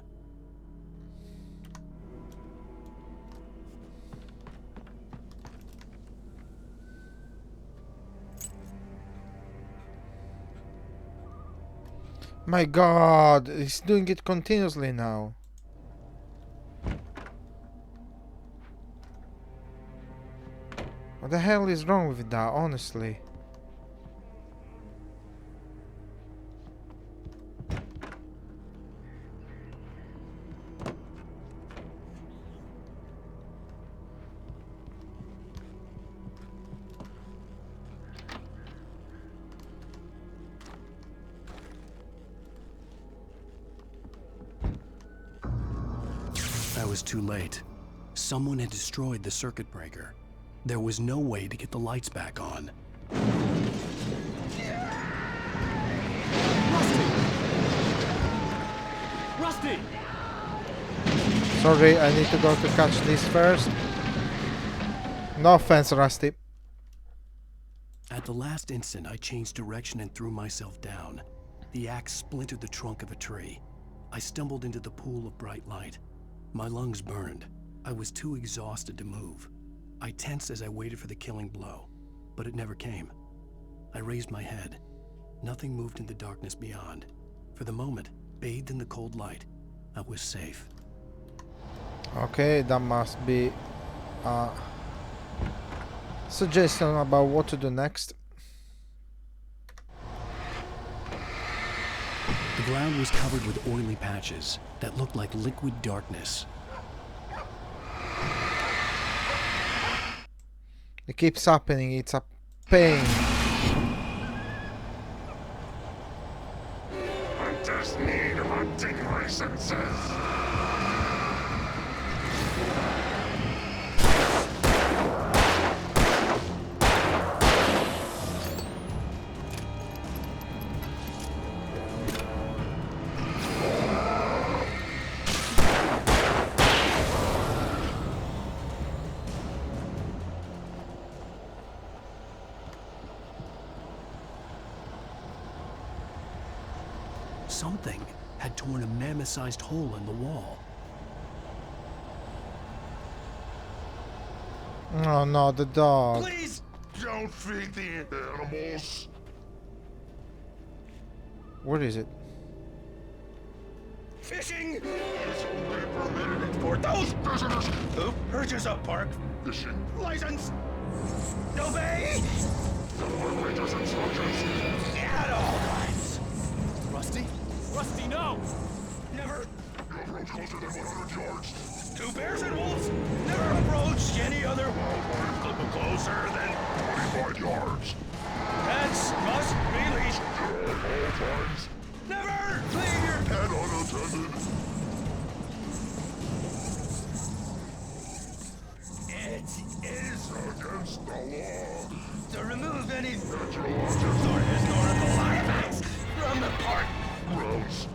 My God, he's doing it continuously now. What the hell is wrong with that, honestly? I was too late. Someone had destroyed the circuit breaker. There was no way to get the lights back on. Rusty! Sorry, I need to go to catch this first. No offense, Rusty. At the last instant, I changed direction and threw myself down. The axe splintered the trunk of a tree. I stumbled into the pool of bright light. My lungs burned. I was too exhausted to move. I tensed as I waited for the killing blow, but it never came. I raised my head. Nothing moved in the darkness beyond. For the moment, bathed in the cold light, I was safe. Okay, that must be a suggestion about what to do next. The ground was covered with oily patches that looked like liquid darkness. It keeps happening, it's a pain. Hunters need hunting licenses. Something had torn a mammoth-sized hole in the wall. Oh no, the dog. Please don't feed the animals. What is it? Fishing is only permitted for those visitors who purchase a park fishing license. Obey the operator's instructions at all times. Rusty? Rusty, no! Never. You approach closer than 100 yards. 2 bears and wolves! Never approached any other closer than 25 yards. Pets must be leashed. At all times. Never leave your pet unattended. It is against the law to remove any historical artifacts from the park. Gross.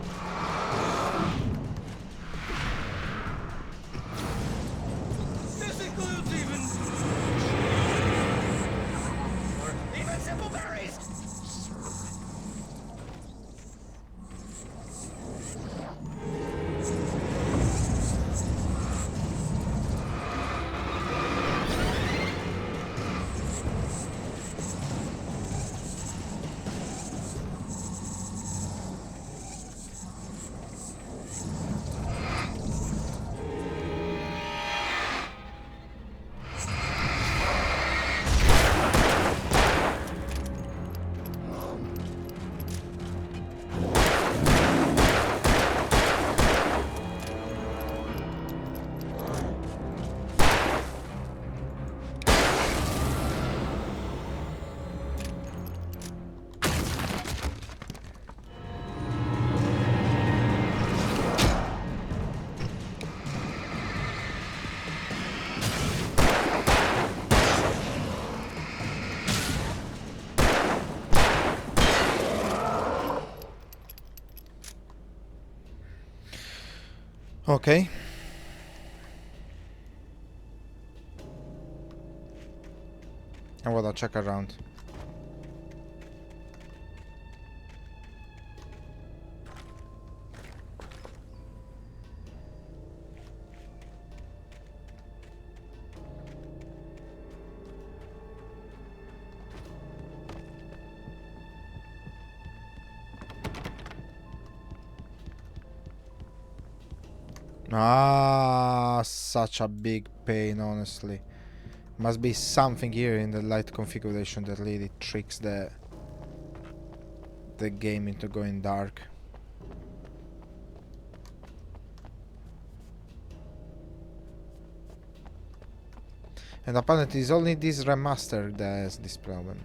This includes even simple berries. Okay. I wanna check around. Ah, such a big pain, honestly. Must be something here in the light configuration that really tricks the game into going dark. And apparently it's only this remaster that has this problem.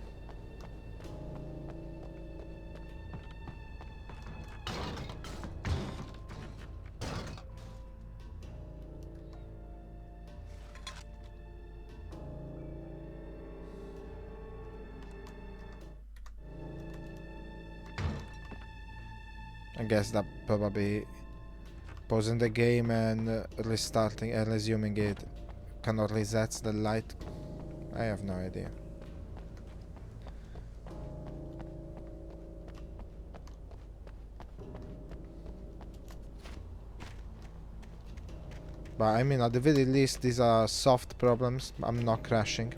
I guess that probably pausing the game and restarting and resuming it cannot reset the light. I have no idea. But I mean, at the very least, these are soft problems. I'm not crashing.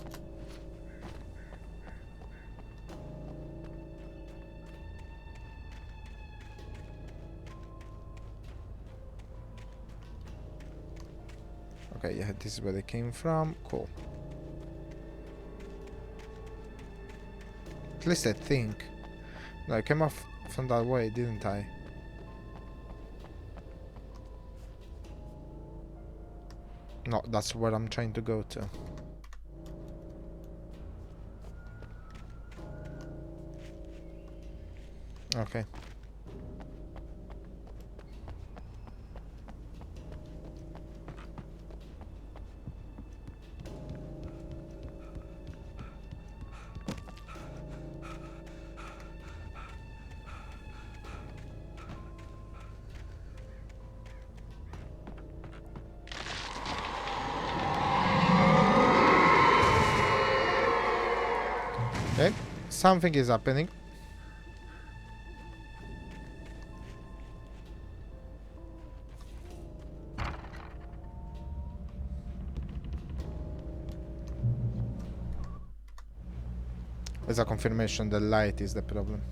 Okay, yeah, this is where they came from. Cool. At least I think. No, I came off from that way, didn't I? No, that's where I'm trying to go to. Okay. Okay, something is happening. As a confirmation, the light is the problem.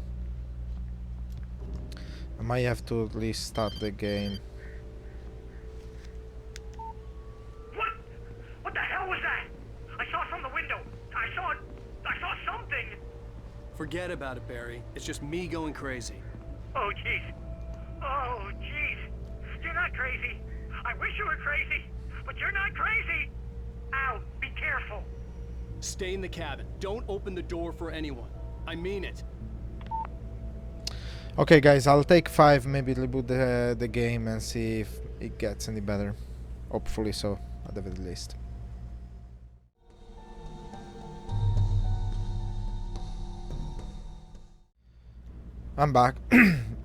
I might have to restart the game. What the hell was that? I saw it from the window. I saw something. Forget about it, Barry. It's just me going crazy. Oh, jeez. Stay in the cabin. Don't open the door for anyone. I mean it. Okay, guys, I'll take 5, maybe reboot the game and see if it gets any better. Hopefully so, at the very least. I'm back.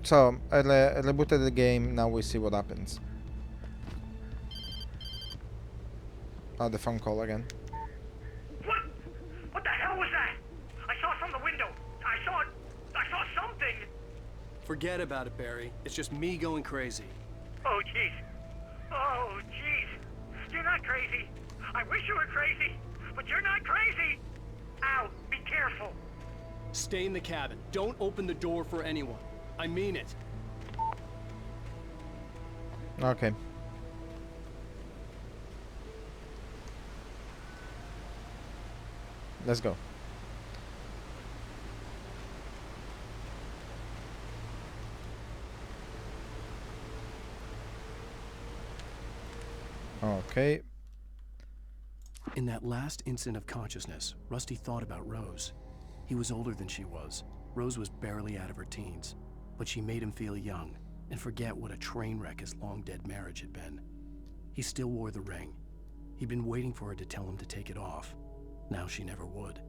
So, I rebooted the game, now we see what happens. Oh, the phone call again. What? What the hell was that? I saw it from the window. I saw something. Forget about it, Barry. It's just me going crazy. Oh, jeez. Oh, jeez. You're not crazy. I wish you were crazy, but you're not crazy. Ow, be careful. Stay in the cabin. Don't open the door for anyone. I mean it. Okay. Let's go. Okay. In that last instant of consciousness, Rusty thought about Rose. He was older than she was. Rose was barely out of her teens, but she made him feel young and forget what a train wreck his long-dead marriage had been. He still wore the ring. He'd been waiting for her to tell him to take it off. Now she never would.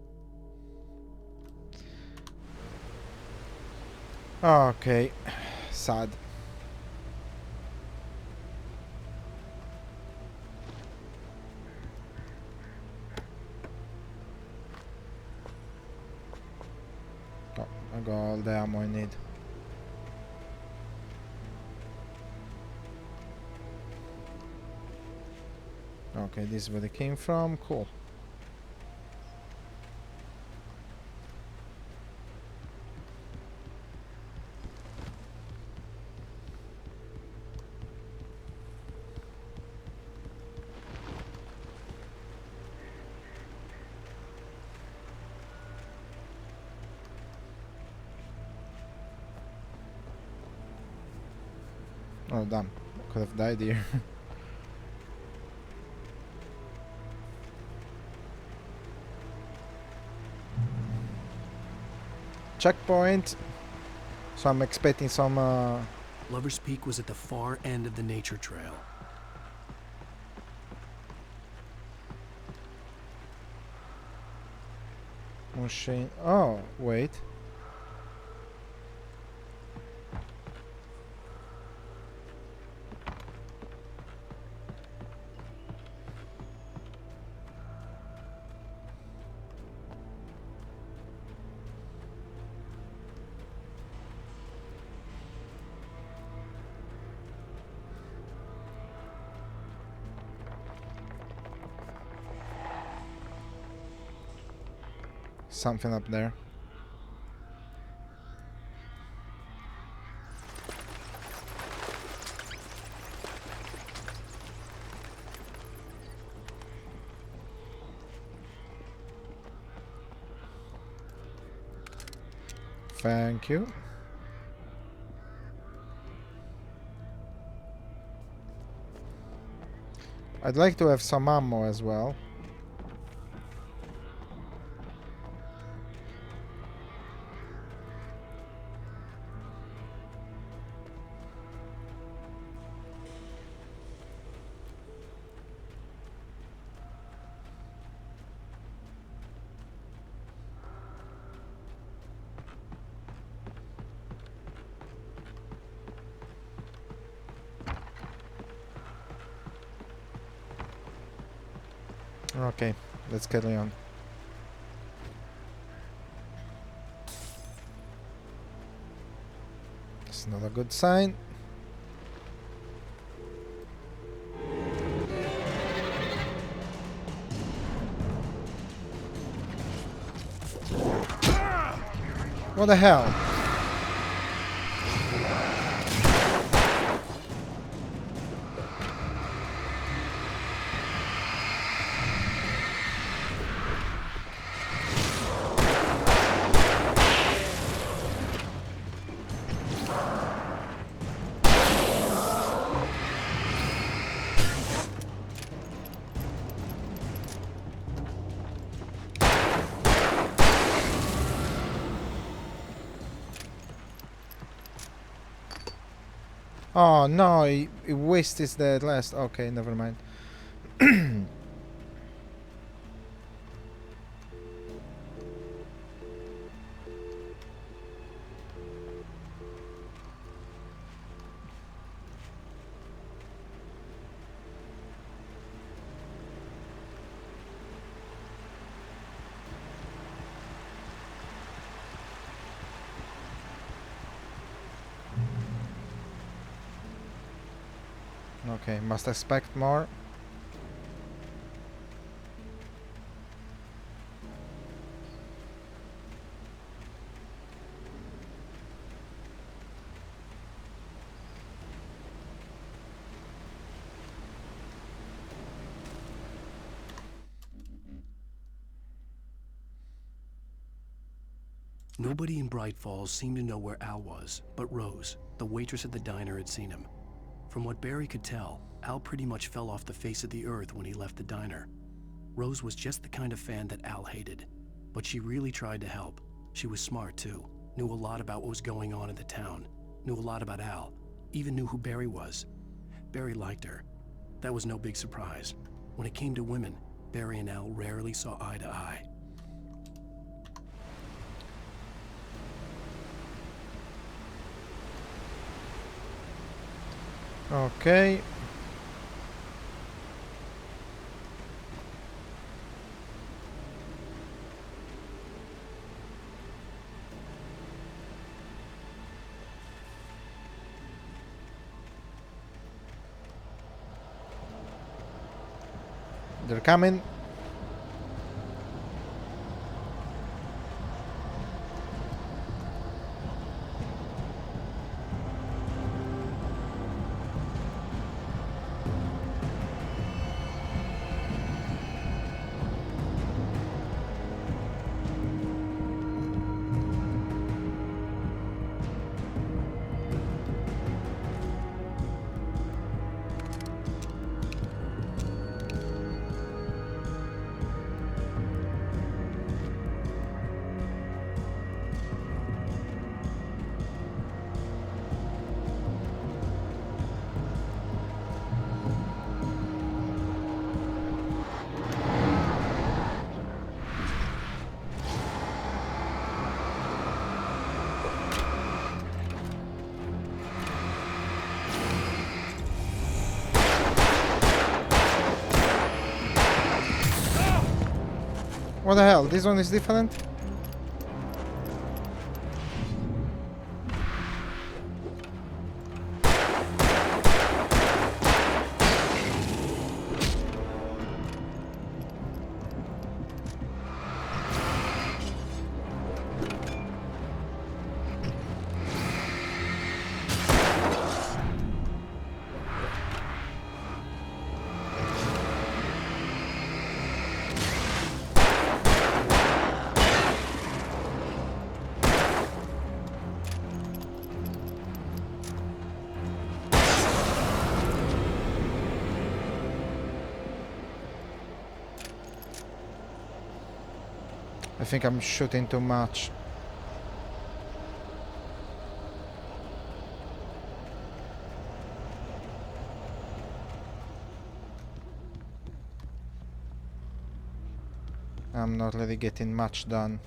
Okay. Sad. Oh, I got all the ammo I need. Okay, this is where they came from. Cool. Oh damn, could have died here. Checkpoint. So I'm expecting some Lover's Peak was at the far end of the nature trail. machine. Oh, wait. Something up there. Thank you. I'd like to have some ammo as well. Okay, let's carry on. It's not a good sign. What the hell? Oh no, he wasted the last. Okay, never mind. Okay, must expect more. Nobody in Bright Falls seemed to know where Al was, but Rose, the waitress at the diner, had seen him. From what Barry could tell, Al pretty much fell off the face of the earth when he left the diner. Rose was just the kind of fan that Al hated, but she really tried to help. She was smart too, knew a lot about what was going on in the town, knew a lot about Al, even knew who Barry was. Barry liked her. That was no big surprise. When it came to women, Barry and Al rarely saw eye to eye. Okay. They're coming. What the hell? This one is different? I think I'm shooting too much. I'm not really getting much done.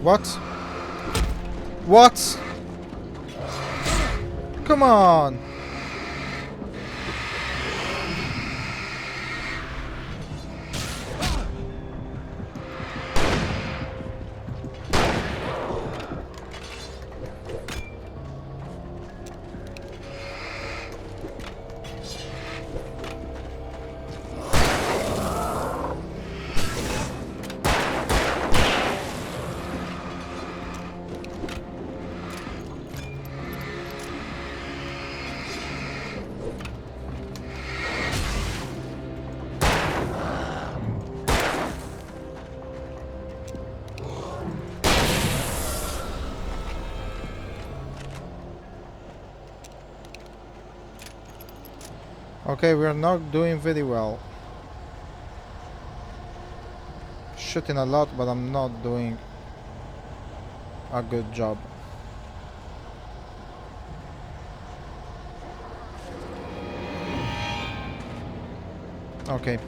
What? What? Come on! Okay, we're not doing very well. Shooting a lot, but I'm not doing a good job. Okay.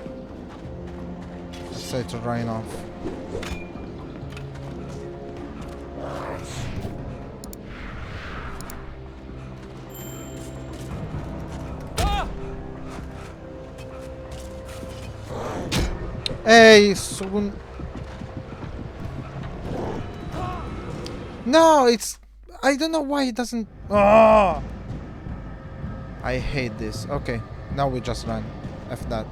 Let's say to rain off. Hey, soon. No, it's. I don't know why it doesn't. Oh! I hate this. Okay, now we just run. F that.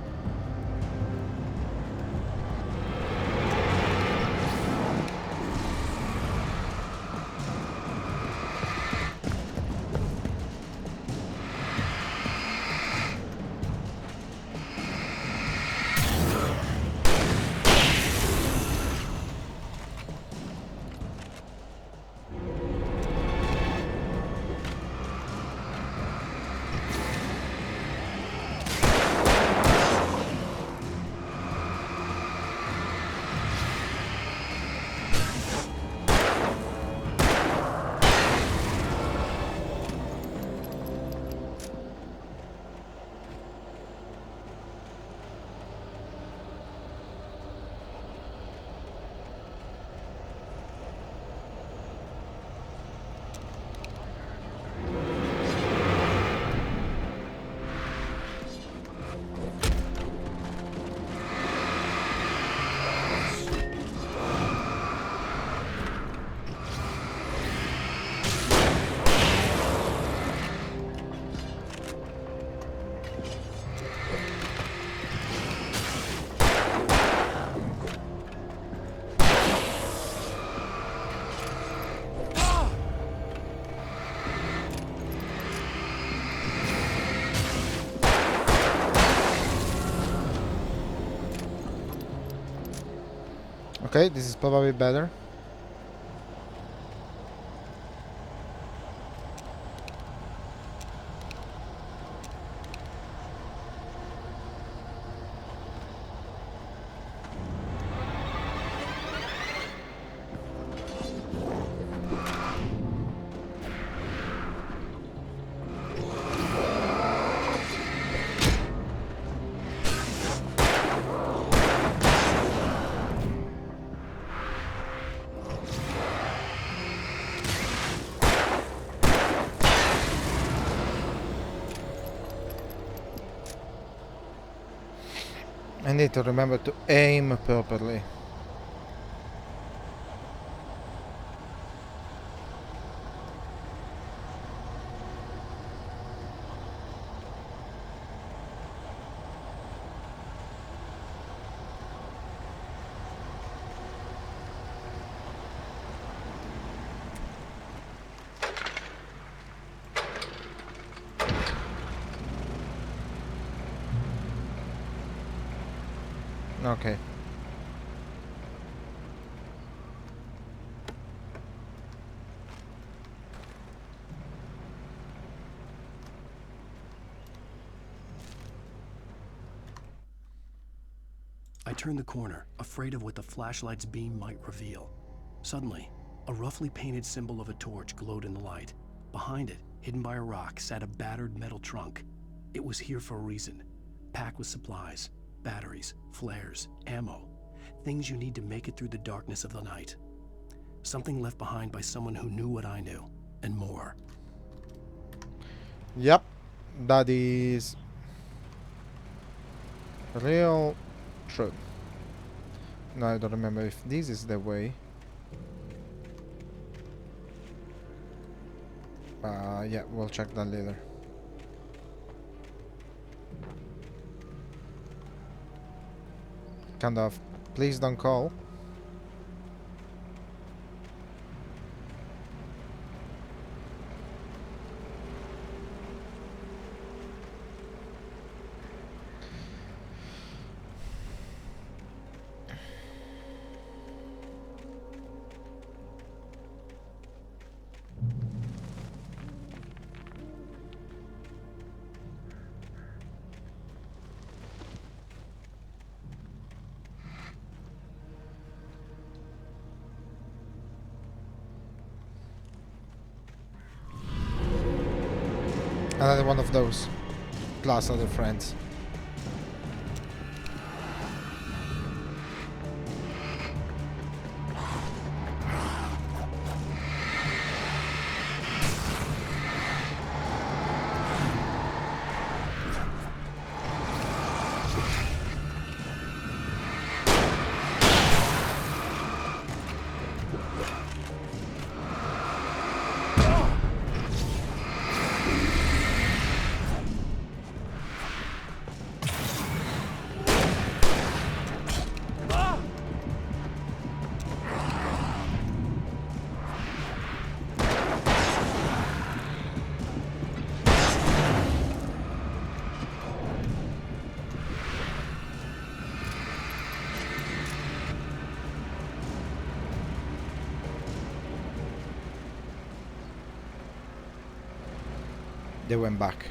Okay, this is probably better. I need to remember to aim properly. Okay. I turned the corner, afraid of what the flashlight's beam might reveal. Suddenly, a roughly painted symbol of a torch glowed in the light. Behind it, hidden by a rock, sat a battered metal trunk. It was here for a reason. Packed with supplies, batteries, flares, ammo. Things you need to make it through the darkness of the night. Something left behind by someone who knew what I knew, and more. Yep, that is real true. No, I don't remember if this is the way. Yeah, we'll check that later. Kind of, please don't call. Another one of those. Plus other friends. They went back.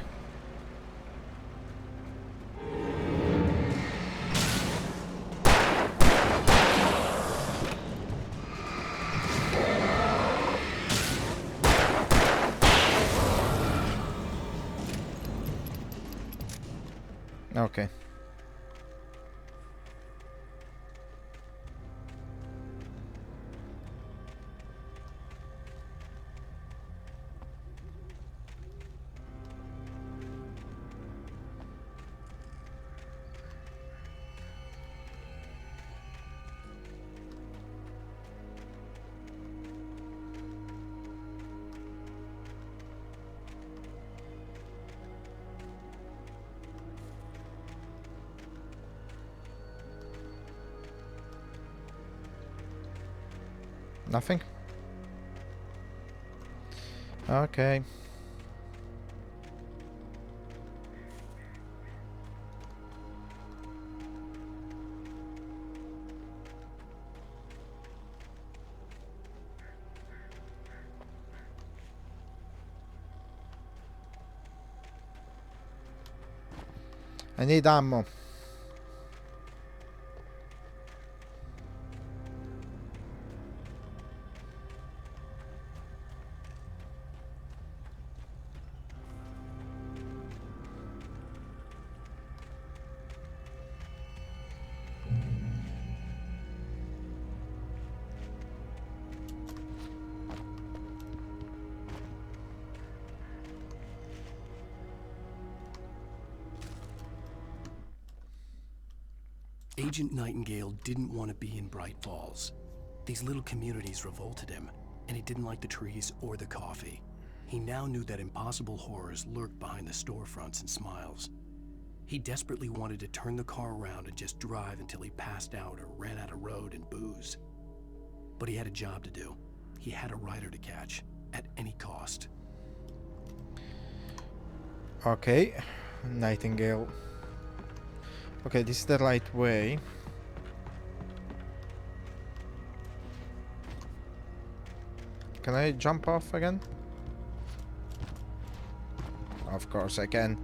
Okay. Nothing? Okay. I need ammo. Agent Nightingale didn't want to be in Bright Falls. These little communities revolted him, and he didn't like the trees or the coffee. He now knew that impossible horrors lurked behind the storefronts and smiles. He desperately wanted to turn the car around and just drive until he passed out or ran out of road and booze. But he had a job to do. He had a rider to catch, at any cost. Okay. Nightingale. Okay, this is the right way. Can I jump off again? Of course I can.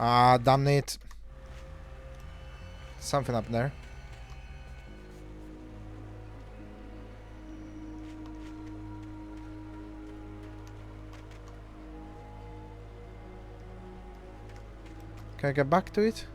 Ah, damn it. Something up there. Can I get back to it?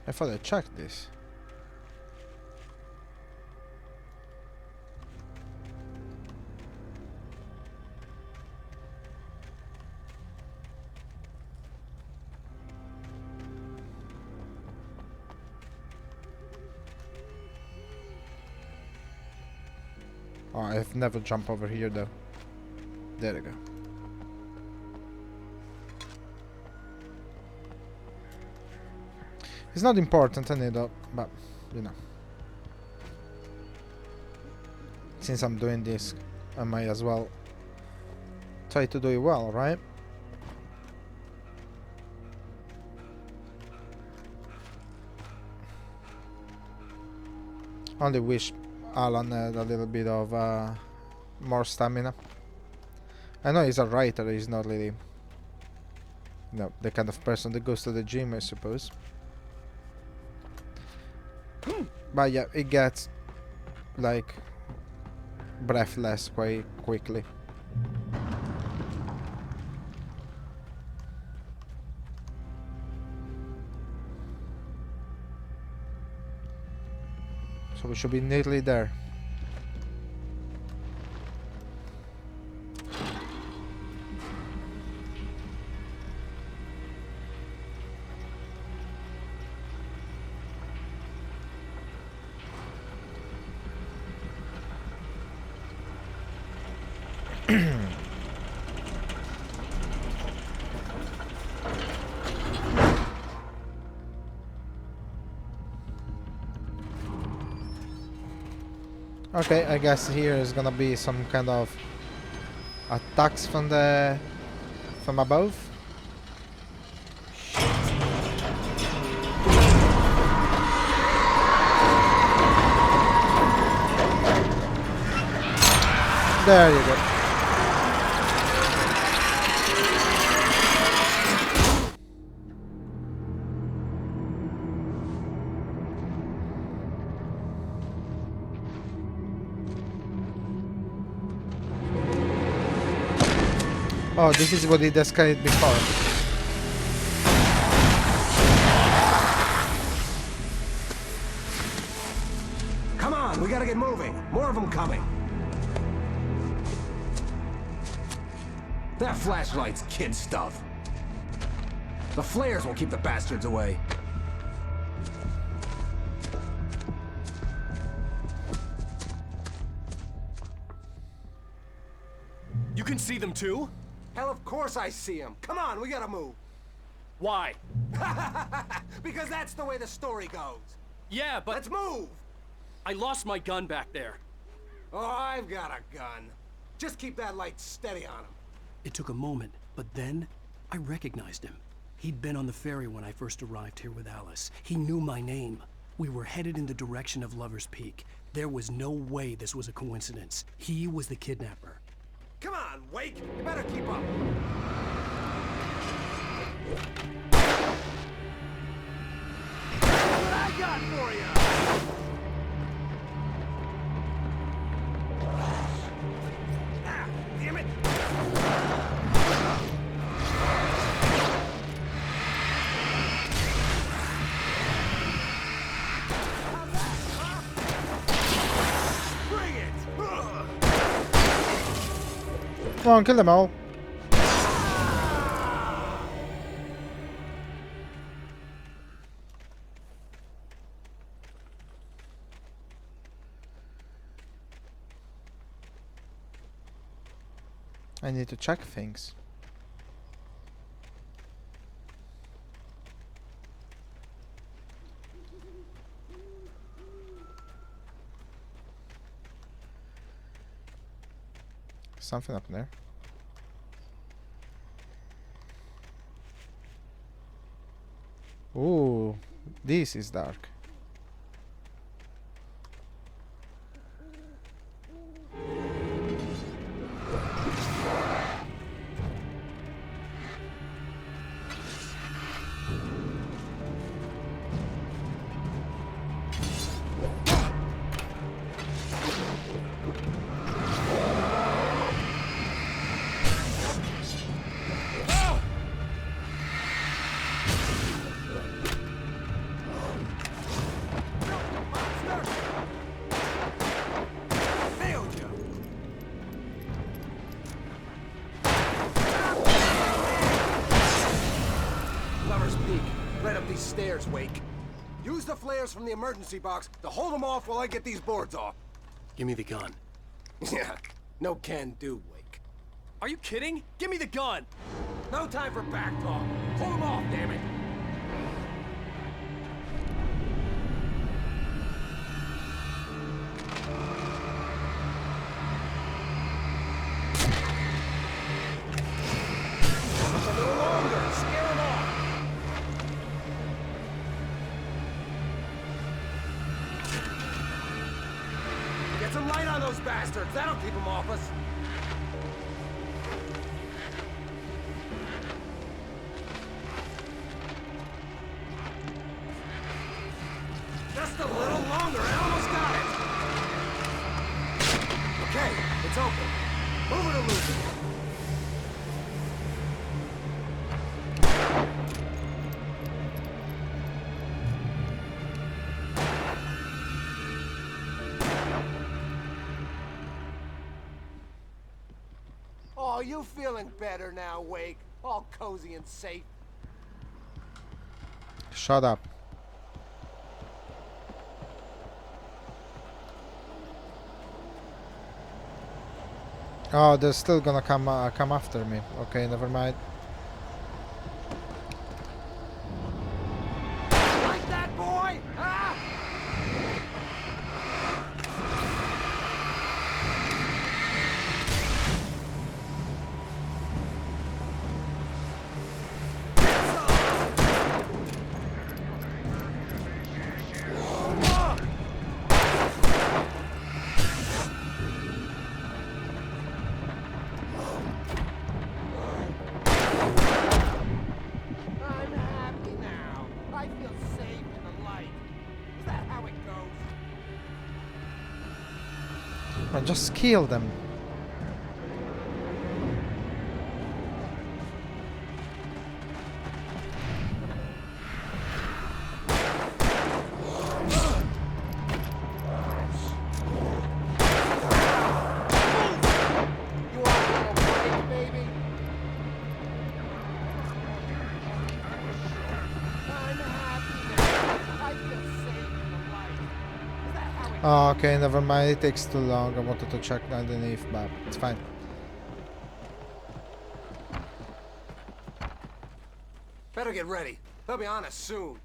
I thought I checked this. Oh, I've never jumped over here though. There we go. It's not important, I know, but you know. Since I'm doing this, I might as well try to do it well, right? Only wish Alan had a little bit of more stamina. I know he's a writer, he's not really, you know, the kind of person that goes to the gym, I suppose. But yeah, it gets like breathless quite quickly. So we should be nearly there. Okay, I guess here is gonna be some kind of attacks from above. There you go. Oh, this is what it escalated before. Come on, we gotta get moving. More of them coming. That flashlight's kid stuff. The flares will keep the bastards away. You can see them too? Hell, of course I see him. Come on, we gotta move. Why? Because that's the way the story goes. Yeah, but... Let's move! I lost my gun back there. Oh, I've got a gun. Just keep that light steady on him. It took a moment, but then I recognized him. He'd been on the ferry when I first arrived here with Alice. He knew my name. We were headed in the direction of Lover's Peak. There was no way this was a coincidence. He was the kidnapper. Come on, Wake! You better keep up. What I got for you? Ah, damn it! Bring it! Come on, kill them all. I need to check things. Something up there. Ooh, this is dark. Stairs, Wake. Use the flares from the emergency box to hold them off while I get these boards off. Give me the gun. Yeah, no can do, Wake. Are you kidding? Give me the gun! No time for back talk. Pull him off, damn it! A little longer. Scare him off. Get some light on those bastards. That'll keep them off us. Just a little longer. I almost got it. Okay, it's open. Move it or lose it. Oh, you feeling better now, Wake? All cozy and safe. Shut up. Oh, they're still gonna come after me. Okay, never mind. Like that, boy? Huh? I'm happy now. I feel safe in the light. Is that how it goes? I just kill them. You want a little break, baby? I'm happy now. I feel safe in the light. Is that how it Oh, okay, never mind. It takes too long. I wanted to check underneath, but it's fine. Better get ready. They'll be on us soon.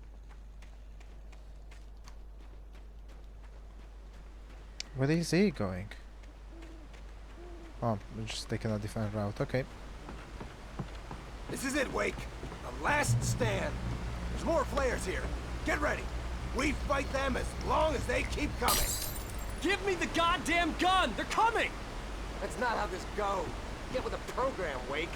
Where is he going? Oh, we're just taking a different route. Okay. This is it, Wake. The last stand. There's more flares here. Get ready. We fight them as long as they keep coming. Give me the goddamn gun! They're coming! That's not how this goes. Get with the program, Wake.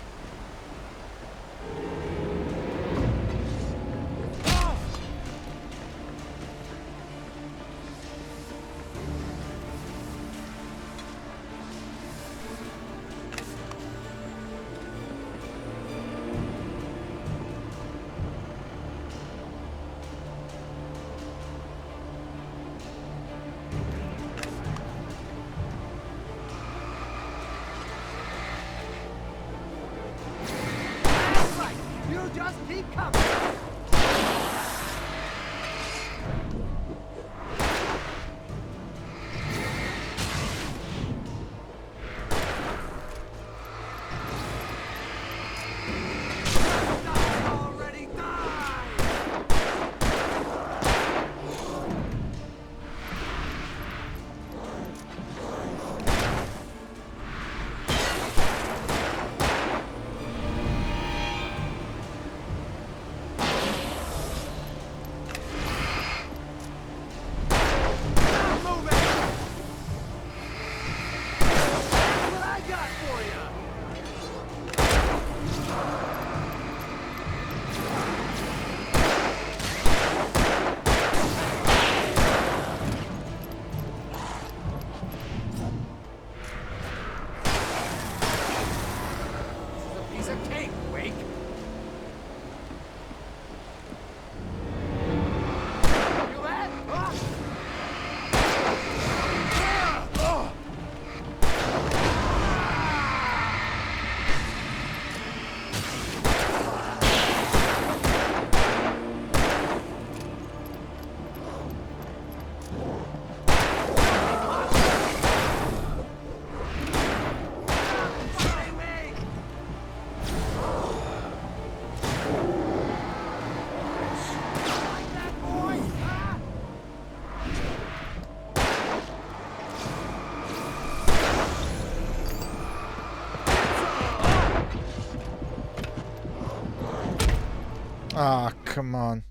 Ah, come on.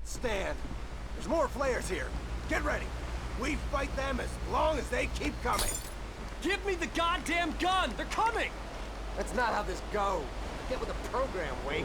Stand. There's more flares here. Get ready. We fight them as long as they keep coming. Give me the goddamn gun! They're coming! That's not how this goes. Get with the program, Wake.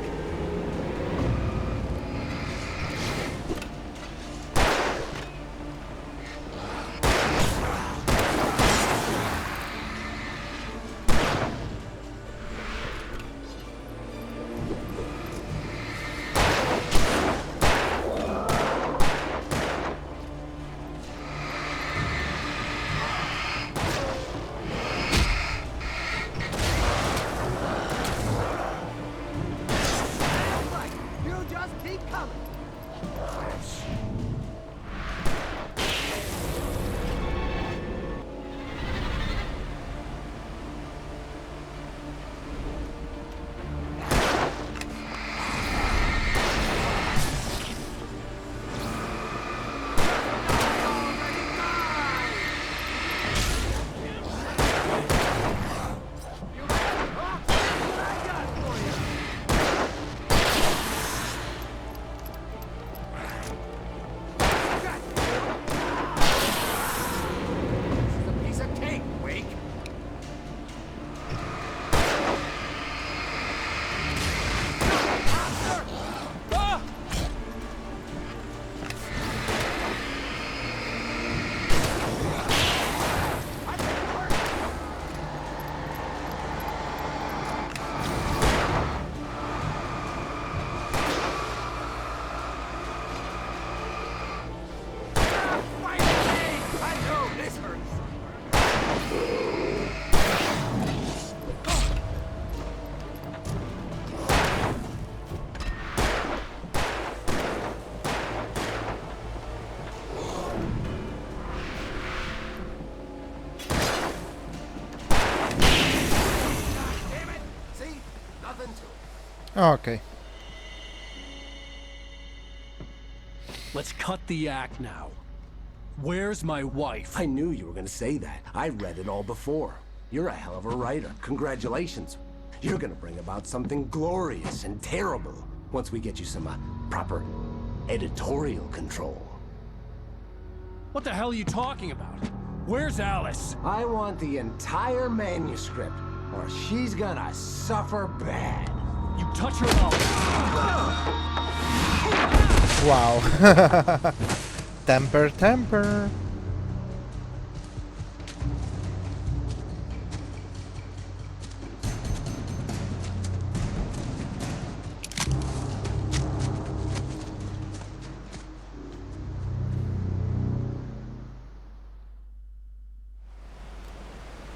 Okay. Let's cut the act now. Where's my wife? I knew you were gonna say that. I read it all before. You're a hell of a writer. Congratulations. You're gonna bring about something glorious and terrible once we get you some proper editorial control. What the hell are you talking about? Where's Alice? I want the entire manuscript, or she's gonna suffer bad. You touch her up. Wow. Temper, temper.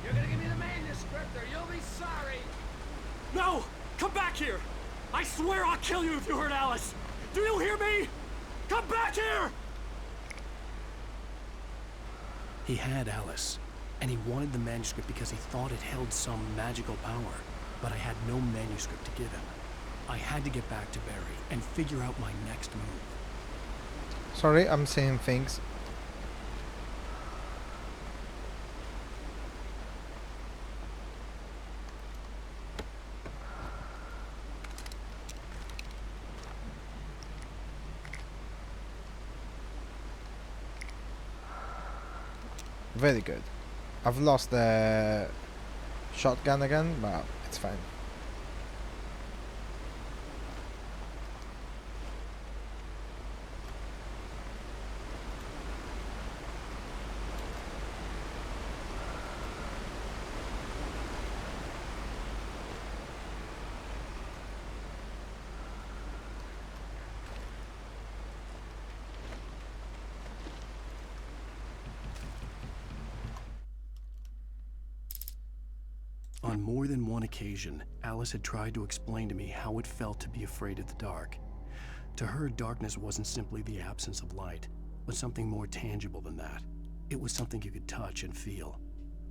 You're gonna give me the manuscript or you'll be sorry. No! Come back here! I swear I'll kill you if you hurt Alice! Do you hear me? Come back here! He had Alice, and he wanted the manuscript because he thought it held some magical power. But I had no manuscript to give him. I had to get back to Barry and figure out my next move. Sorry, I'm saying things. Very good. I've lost the shotgun again, but it's fine. On more than one occasion, Alice had tried to explain to me how it felt to be afraid of the dark. To her, darkness wasn't simply the absence of light, but something more tangible than that. It was something you could touch and feel.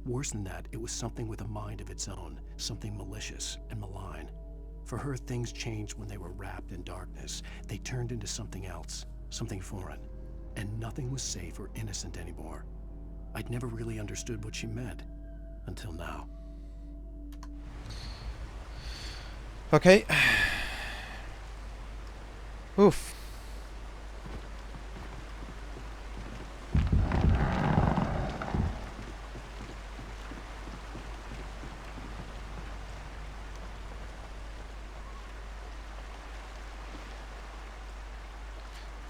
Worse than that, it was something with a mind of its own, something malicious and malign. For her, things changed when they were wrapped in darkness. They turned into something else, something foreign, and nothing was safe or innocent anymore. I'd never really understood what she meant, until now. Okay. Oof.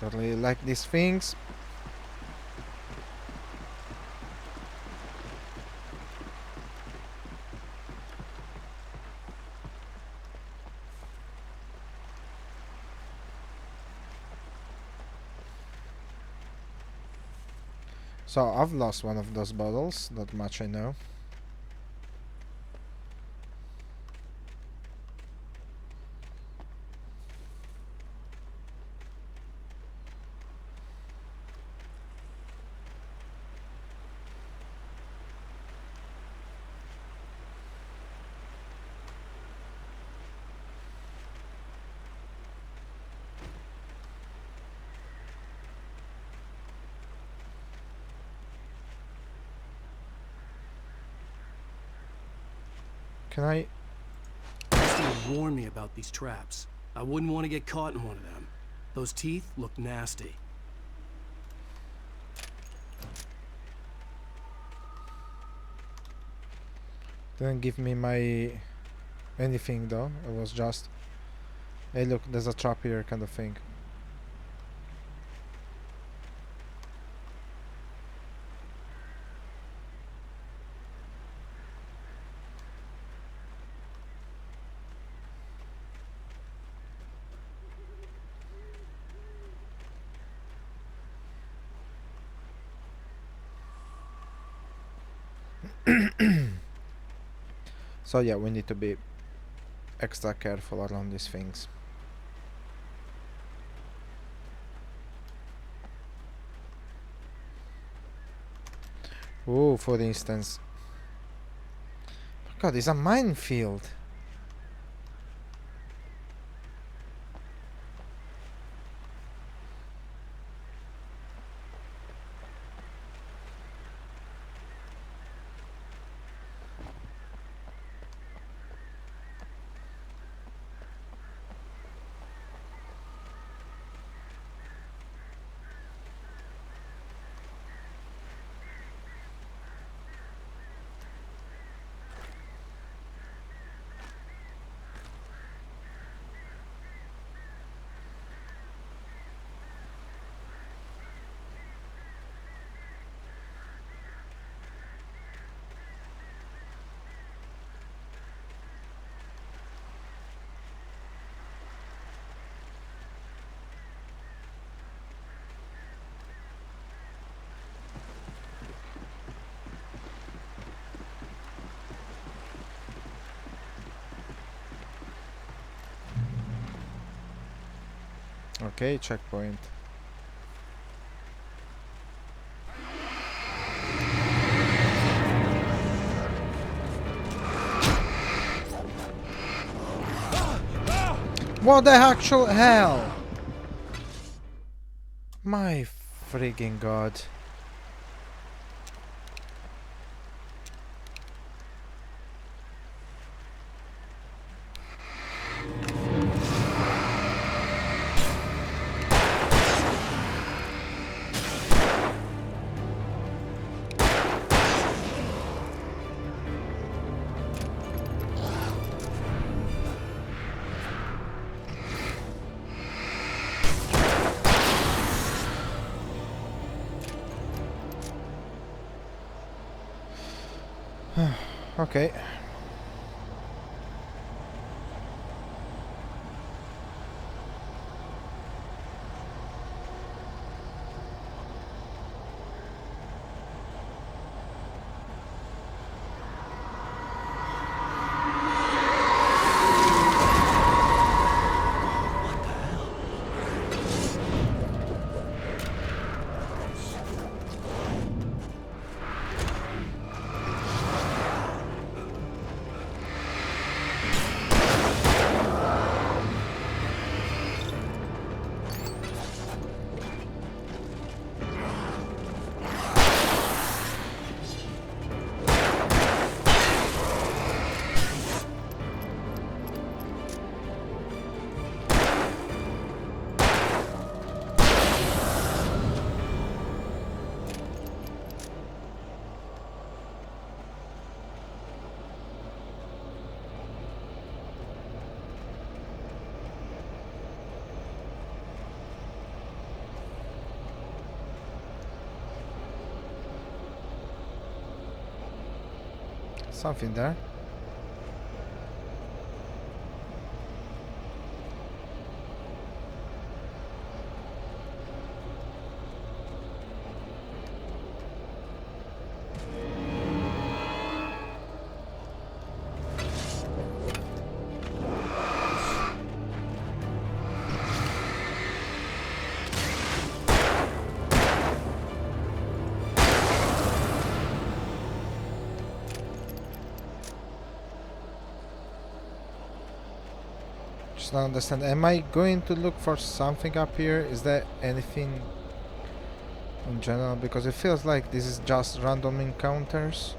Don't really like these things. So I've lost one of those bottles, not much I know. Can I? Rusty warned me about these traps. I wouldn't want to get caught in one of them. Those teeth look nasty. Didn't give me my anything though. It was just, hey look, there's a trap here kind of thing. So yeah, we need to be extra careful around these things. Oh, for instance. God, it's a minefield. Okay, checkpoint. What the actual hell? My friggin' god. Okay. something there. Just don't understand. Am I going to look for something up here? Is there anything in general? Because it feels like this is just random encounters.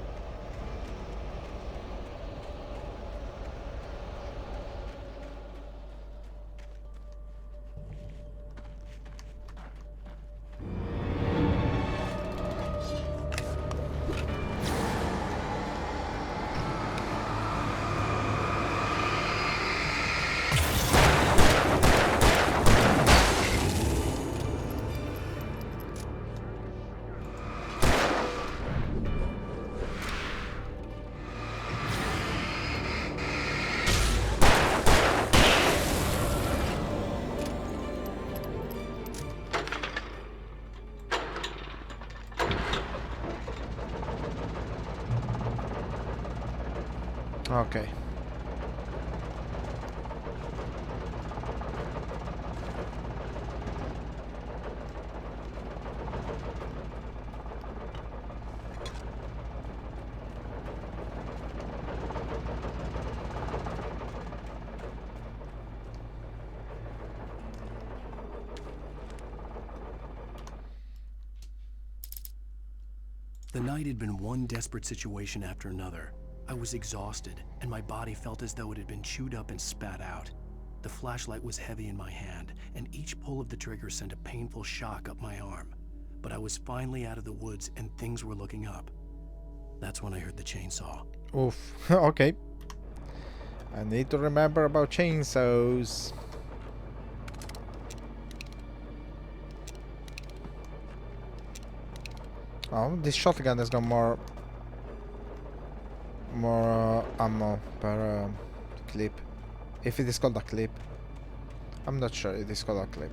Okay. The night had been one desperate situation after another. I was exhausted, and my body felt as though it had been chewed up and spat out. The flashlight was heavy in my hand, and each pull of the trigger sent a painful shock up my arm. But I was finally out of the woods, and things were looking up. That's when I heard the chainsaw. Oof. Okay. I need to remember about chainsaws. Oh, this shotgun has got more ammo per clip. If it is called a clip. I'm not sure it is called a clip.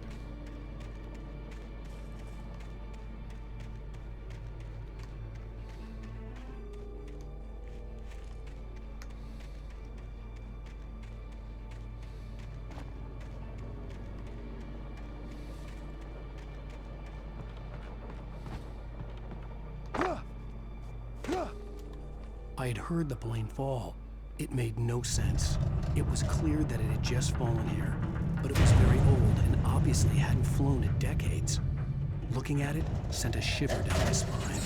I had heard the plane fall. It made no sense. It was clear that it had just fallen here, but it was very old and obviously hadn't flown in decades. Looking at it sent a shiver down my spine.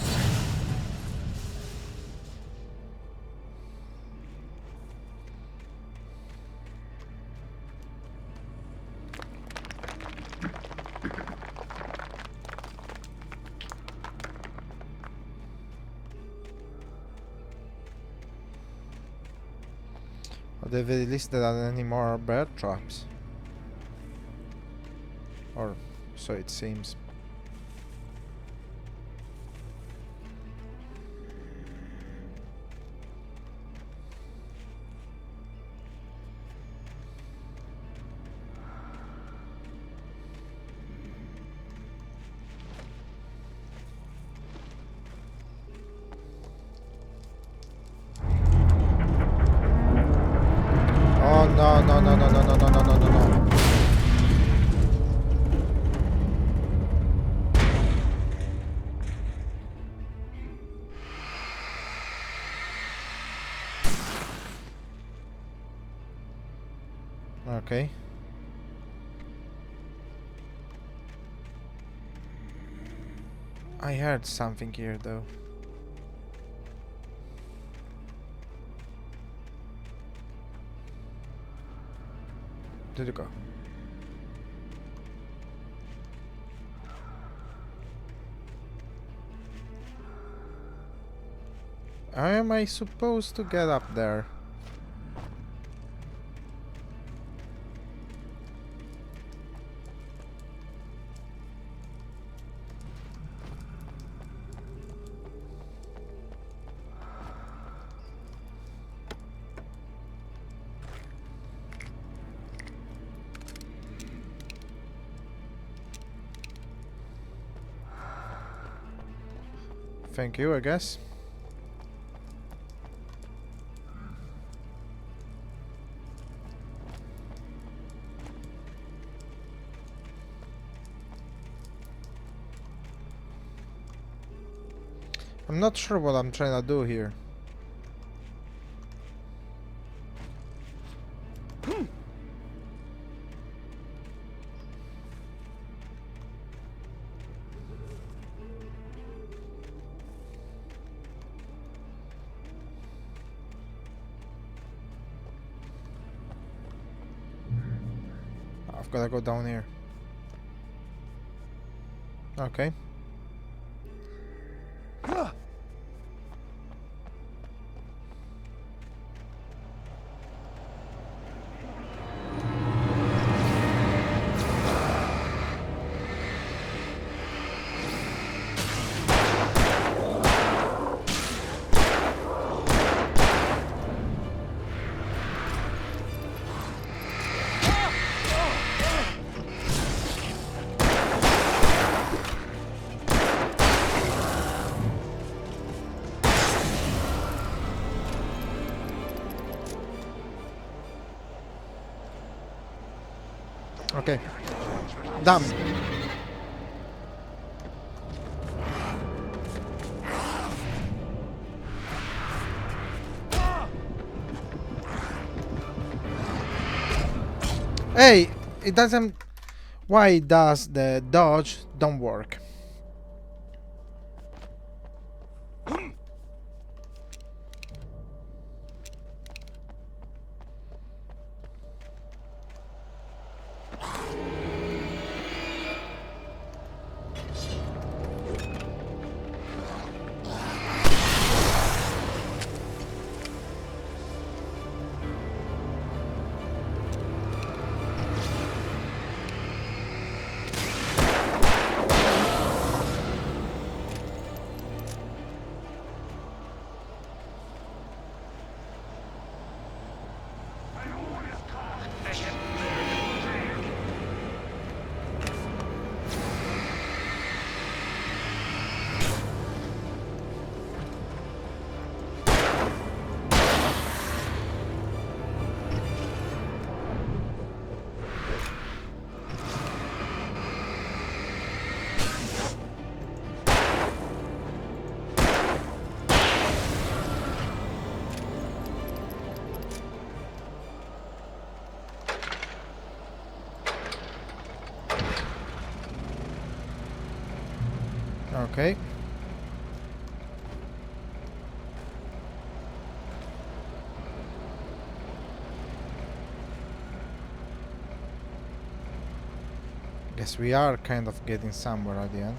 At the very least, there aren't any more bear traps. Or so it seems. Oh no no no no no no no no no no no. Okay. I heard something here though. Did it go? How am I supposed to get up there? Thank you, I guess. I'm not sure what I'm trying to do here. I've got to go down here. Okay. Okay. Done. Hey, it doesn't... Why does the dodge don't work? Okay. Guess we are kind of getting somewhere at the end.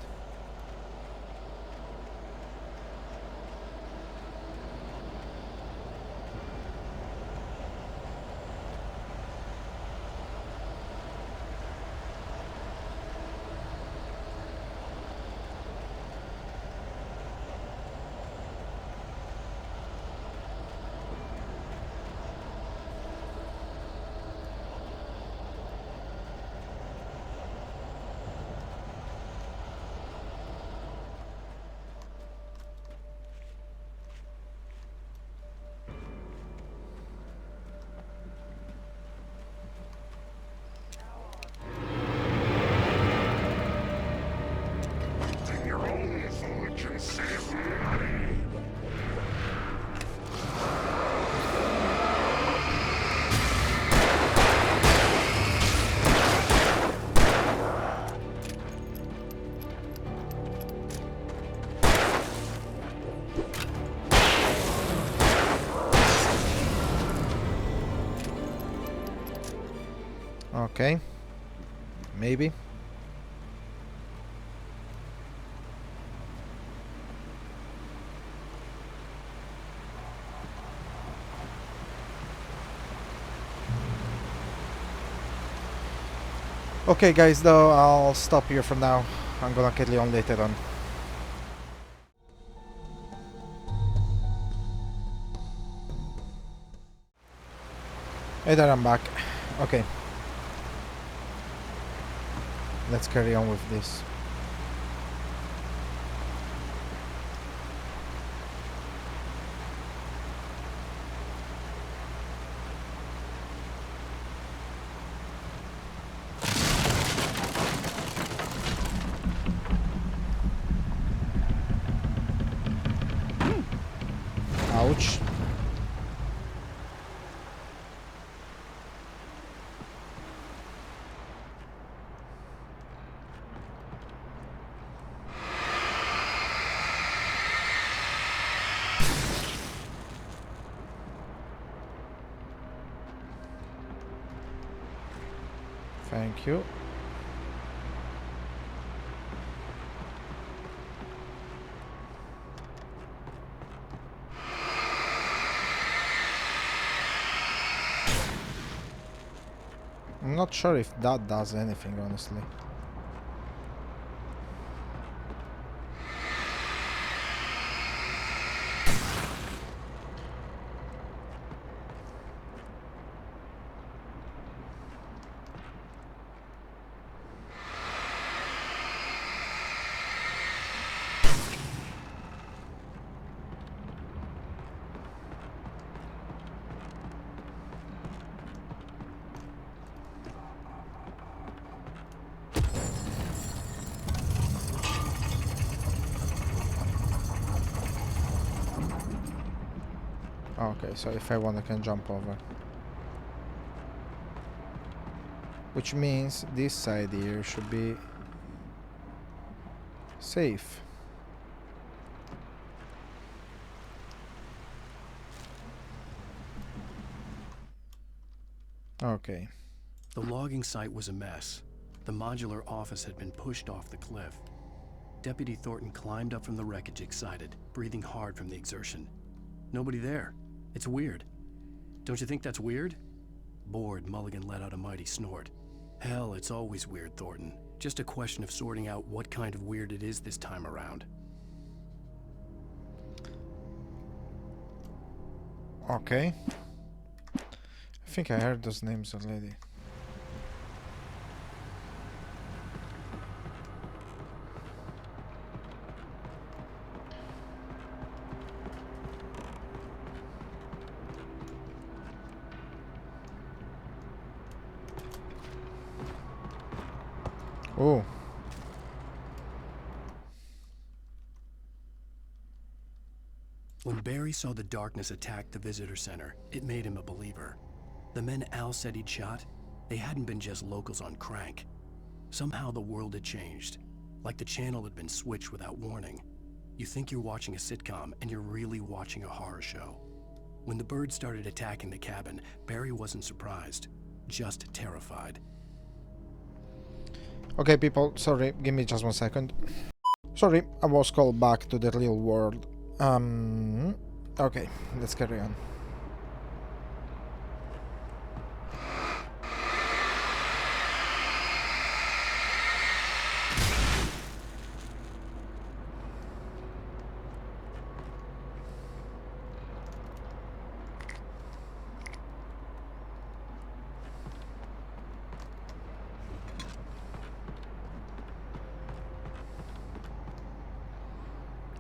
Okay. Maybe. Okay guys, though, I'll stop here for now. I'm gonna carry on later on. Hey there, I'm back. Okay. Let's carry on with this. Ouch! Thank you. I'm not sure if that does anything, honestly. Okay, so if I want, I can jump over. Which means this side here should be safe. Okay. The logging site was a mess. The modular office had been pushed off the cliff. Deputy Thornton climbed up from the wreckage excited, breathing hard from the exertion. Nobody there. It's weird. Don't you think that's weird? Bored, Mulligan let out a mighty snort. Hell, it's always weird, Thornton. Just a question of sorting out what kind of weird it is this time around. Okay. I think I heard those names already. Oh. When Barry saw the darkness attack the visitor center, it made him a believer. The men Al said he'd shot, they hadn't been just locals on crank. Somehow the world had changed, like the channel had been switched without warning. You think you're watching a sitcom, and you're really watching a horror show. When the birds started attacking the cabin, Barry wasn't surprised, just terrified. Okay, people, sorry, give me just 1 second. Sorry, I was called back to the real world. Okay, let's carry on.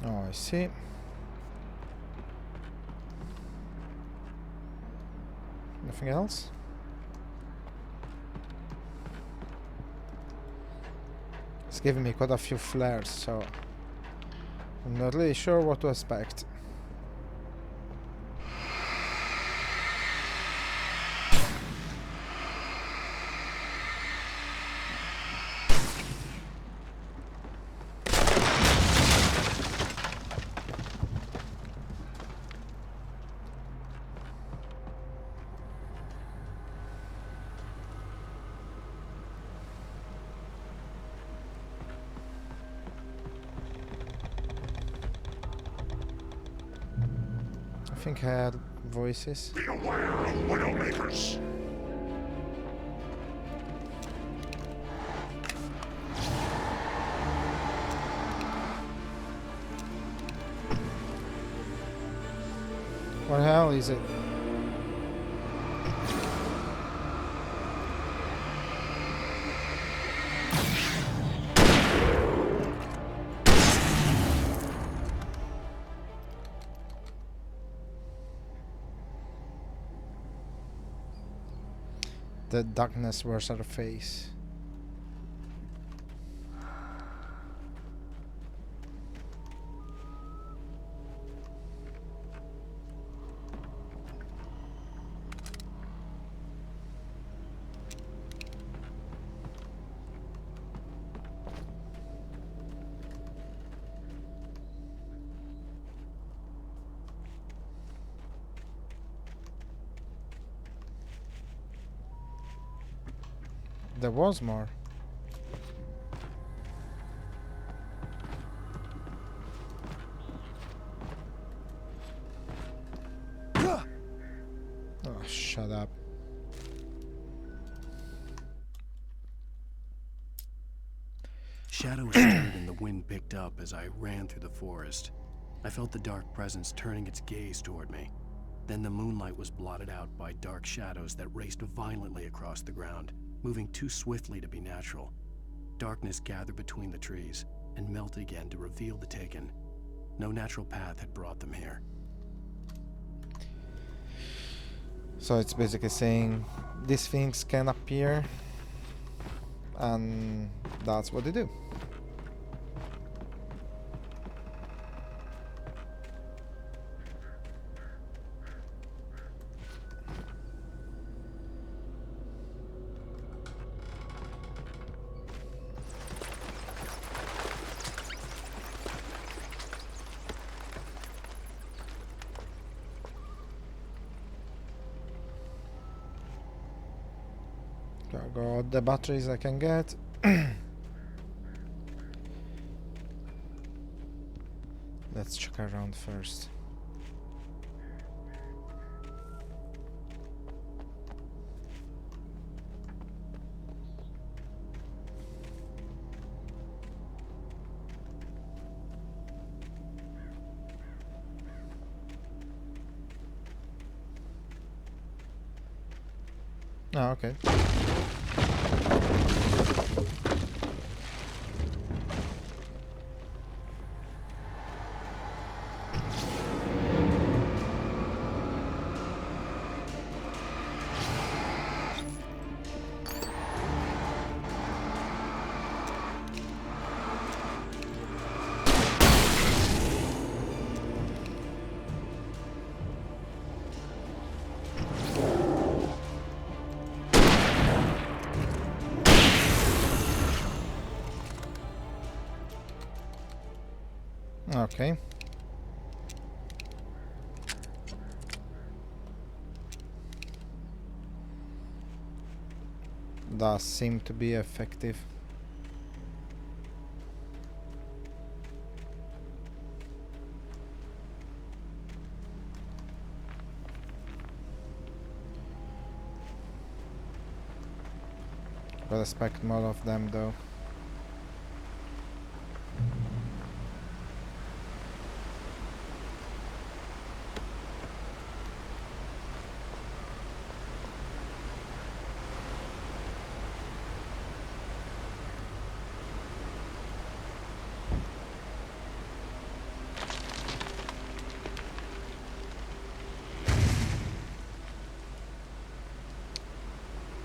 Oh, I see. Nothing else? It's giving me quite a few flares, so I'm not really sure what to expect. I think I had voices. Be aware of Widowmakers. What the hell is it? The darkness wears her face. There was more. Oh, shut up. Shadows stirred and the wind picked up as I ran through the forest. I felt the dark presence turning its gaze toward me. Then the moonlight was blotted out by dark shadows that raced violently across the ground, moving too swiftly to be natural. Darkness gathered between the trees and melted again to reveal the Taken. No natural path had brought them here. So it's basically saying these things can appear, and that's what they do. Got the batteries I can get. Let's check around first. Oh, okay. Okay. Does seem to be effective. Gotta expect more of them though.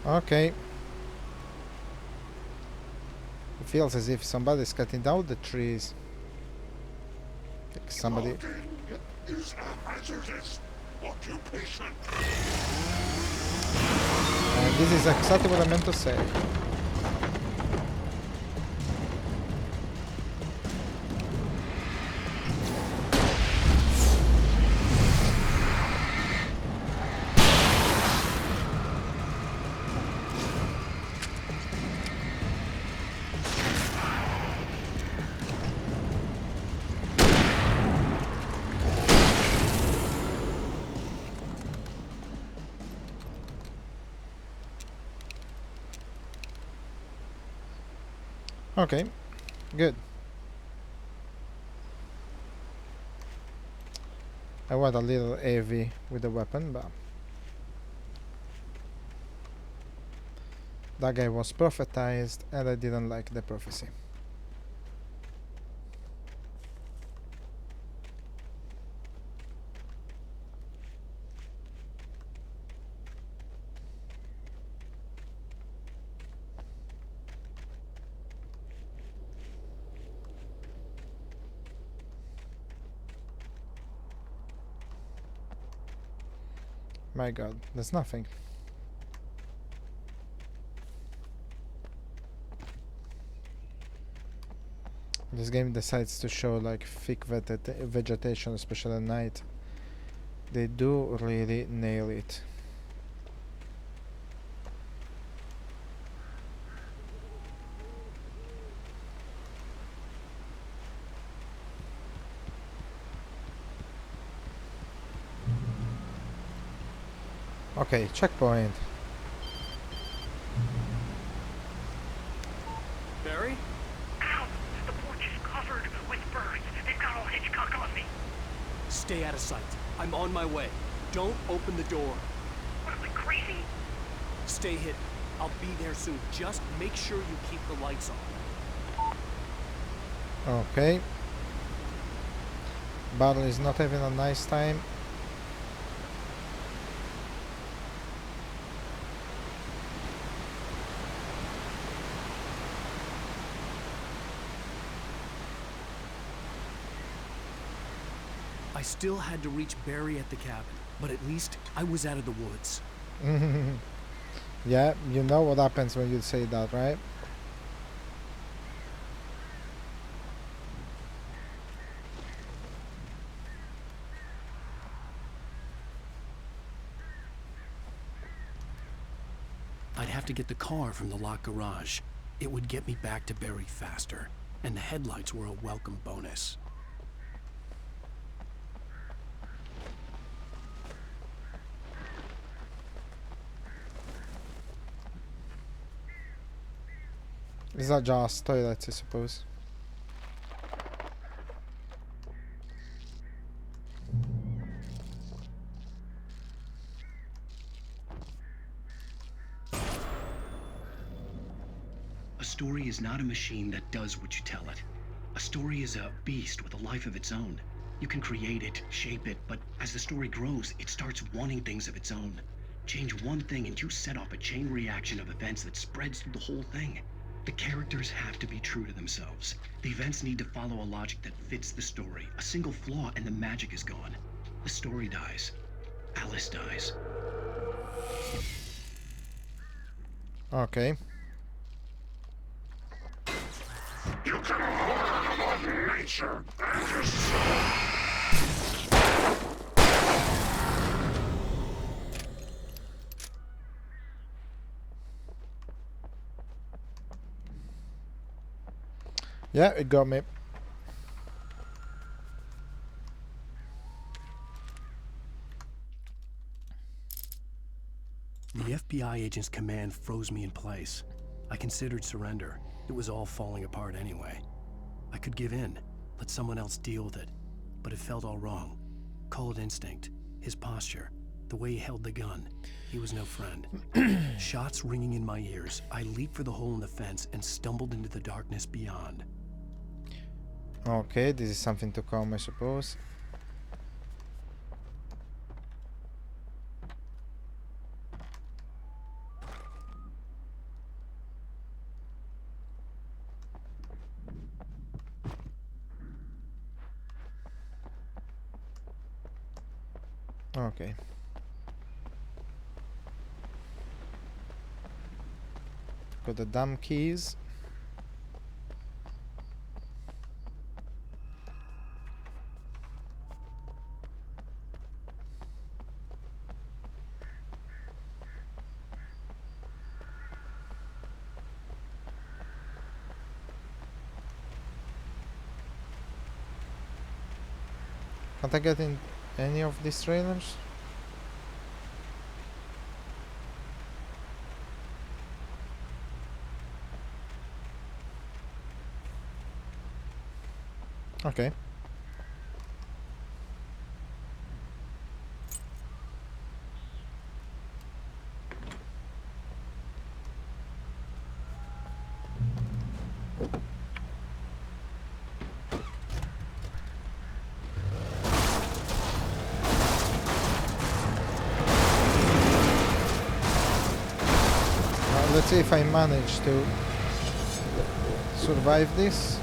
Okay. It feels as if somebody's cutting down the trees. Like somebody. Is a hazardous occupation. And this is exactly what I meant to say. Okay, good. I was a little heavy with the weapon, but that guy was prophetized and I didn't like the prophecy. My god, there's nothing. This game decides to show like thick vegetation, especially at night. They do really nail it. Okay, checkpoint. Barry? Ow! The porch is covered with birds. They've got all Hitchcock on me. Stay out of sight. I'm on my way. Don't open the door. What am I, crazy? Stay hidden. I'll be there soon. Just make sure you keep the lights on. Okay. Battle is not having a nice time. I still had to reach Barry at the cabin, but at least I was out of the woods. Yeah, you know what happens when you say that, right? I'd have to get the car from the locked garage. It would get me back to Barry faster, and the headlights were a welcome bonus. Is that just toilets, I suppose? A story is not a machine that does what you tell it. A story is a beast with a life of its own. You can create it, shape it, but as the story grows, it starts wanting things of its own. Change one thing and you set off a chain reaction of events that spreads through the whole thing. The characters have to be true to themselves. The events need to follow a logic that fits the story. A single flaw and the magic is gone. The story dies. Alice dies. Okay. You can harm Mother Nature and yourself. Yeah, it got me. The FBI agent's command froze me in place. I considered surrender. It was all falling apart anyway. I could give in, let someone else deal with it, but it felt all wrong. Call it instinct, his posture, the way he held the gun. He was no friend. Shots ringing in my ears, I leaped for the hole in the fence and stumbled into the darkness beyond. Okay, this is something to come, I suppose. Okay. Got the damn keys. Can't I get in any of these trailers? Okay. Let's see if I manage to survive this.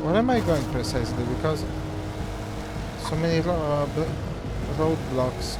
Where am I going precisely? Because so many roadblocks.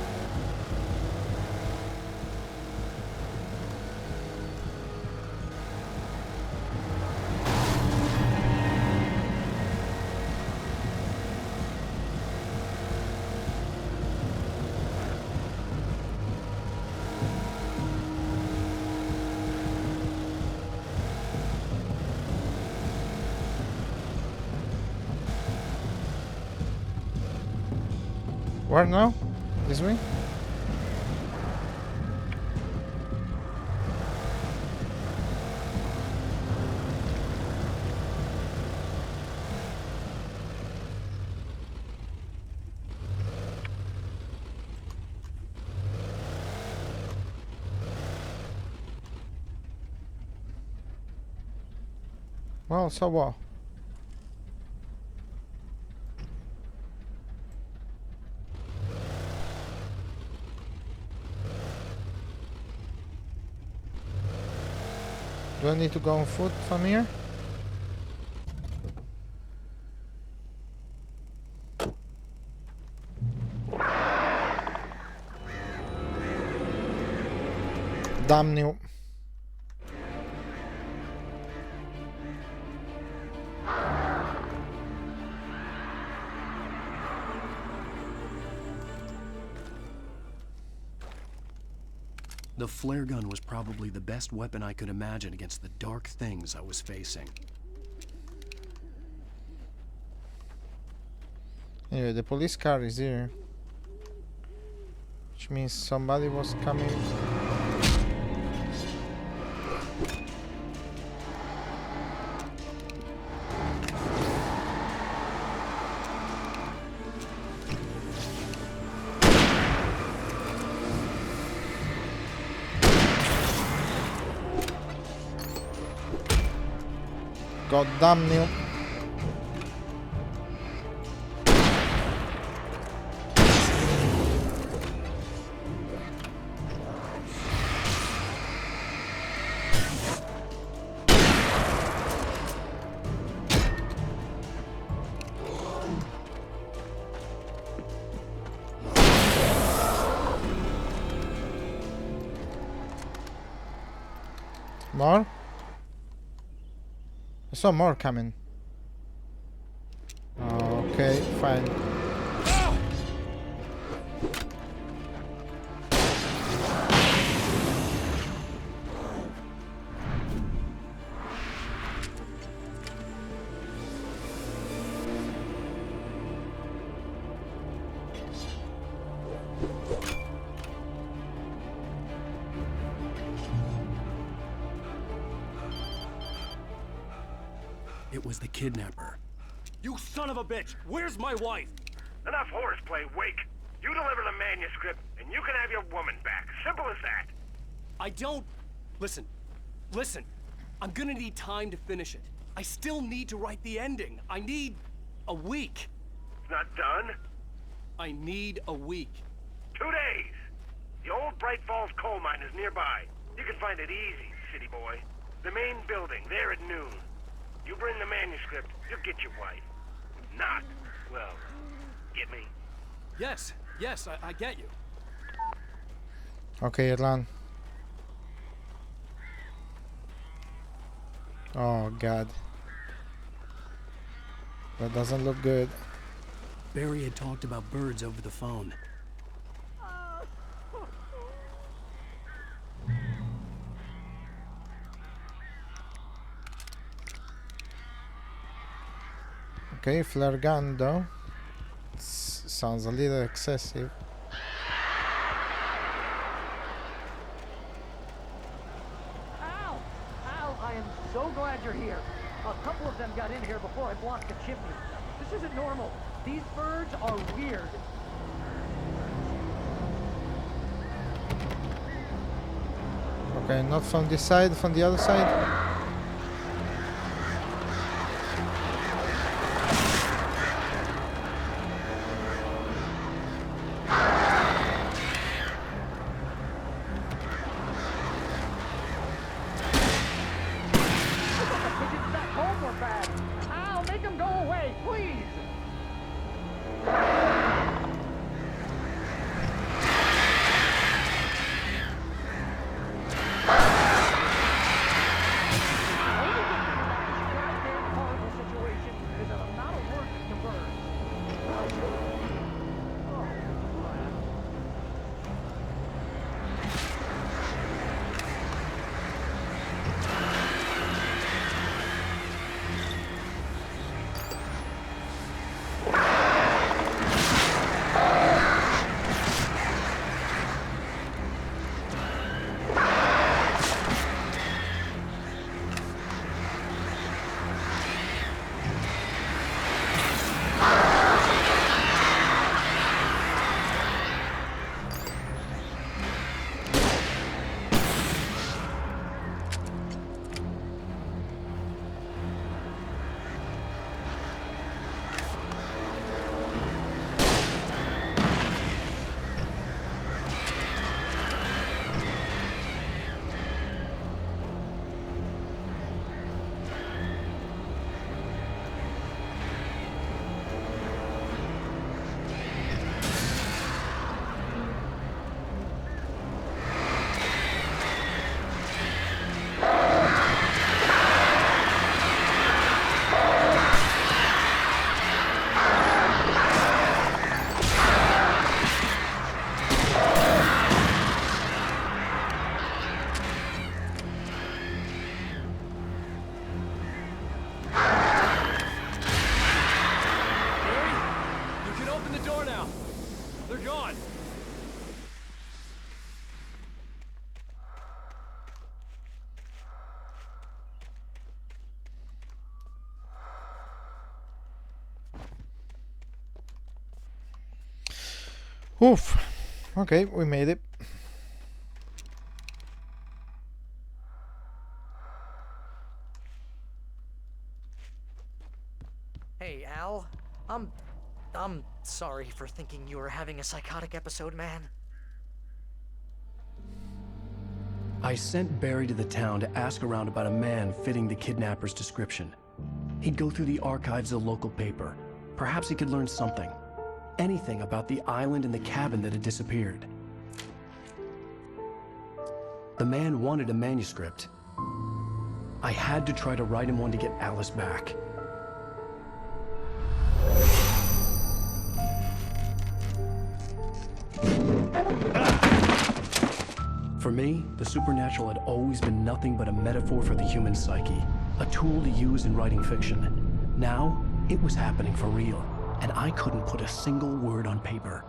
Where now? This way? Well, so what? Do I need to go on foot from here? Damn you. The flare gun was probably the best weapon I could imagine against the dark things I was facing. Anyway, the police car is here. Which means somebody was coming. God damn you. More? I saw more coming. Okay, fine. It was the kidnapper. You son of a bitch! Where's my wife? Enough horseplay, Wake. You deliver the manuscript, and you can have your woman back. Simple as that. I don't... Listen. Listen. I'm gonna need time to finish it. I still need to write the ending. I need... a week. It's not done? I need a week. 2 days. The old Bright Falls coal mine is nearby. You can find it easy, city boy. The main building, there at noon. You bring the manuscript, you'll get your wife. If not, well, get me? Yes, I get you. Okay, Erlan. Oh god. That doesn't look good. Barry had talked about birds over the phone. Okay, flare gun though. Sounds a little excessive. Ow! Ow! I am so glad you're here. A couple of them got in here before I blocked the chimney. This isn't normal. These birds are weird. Okay, not from this side, from the other side. on! Oof. Okay, we made it. Hey, Al. I'm sorry for thinking you were having a psychotic episode, man. I sent Barry to the town to ask around about a man fitting the kidnapper's description. He'd go through the archives of the local paper. Perhaps he could learn something. Anything about the island and the cabin that had disappeared. The man wanted a manuscript. I had to try to write him one to get Alice back. For me, the supernatural had always been nothing but a metaphor for the human psyche, a tool to use in writing fiction. Now, it was happening for real, and I couldn't put a single word on paper.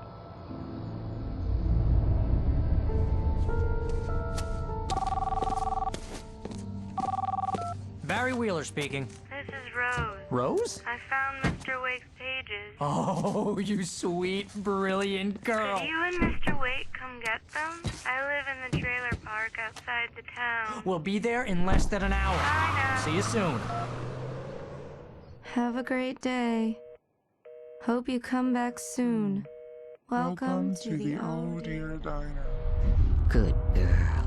Barry Wheeler speaking. This is Rose. Rose? I found Mr. Wake's pages. Oh, you sweet, brilliant girl. Could you and Mr. Wake come get them? I live in the trailer park outside the town. We'll be there in less than an hour. Bye now. See you soon. Have a great day. Hope you come back soon. Welcome to the Deer Diner. Good girl.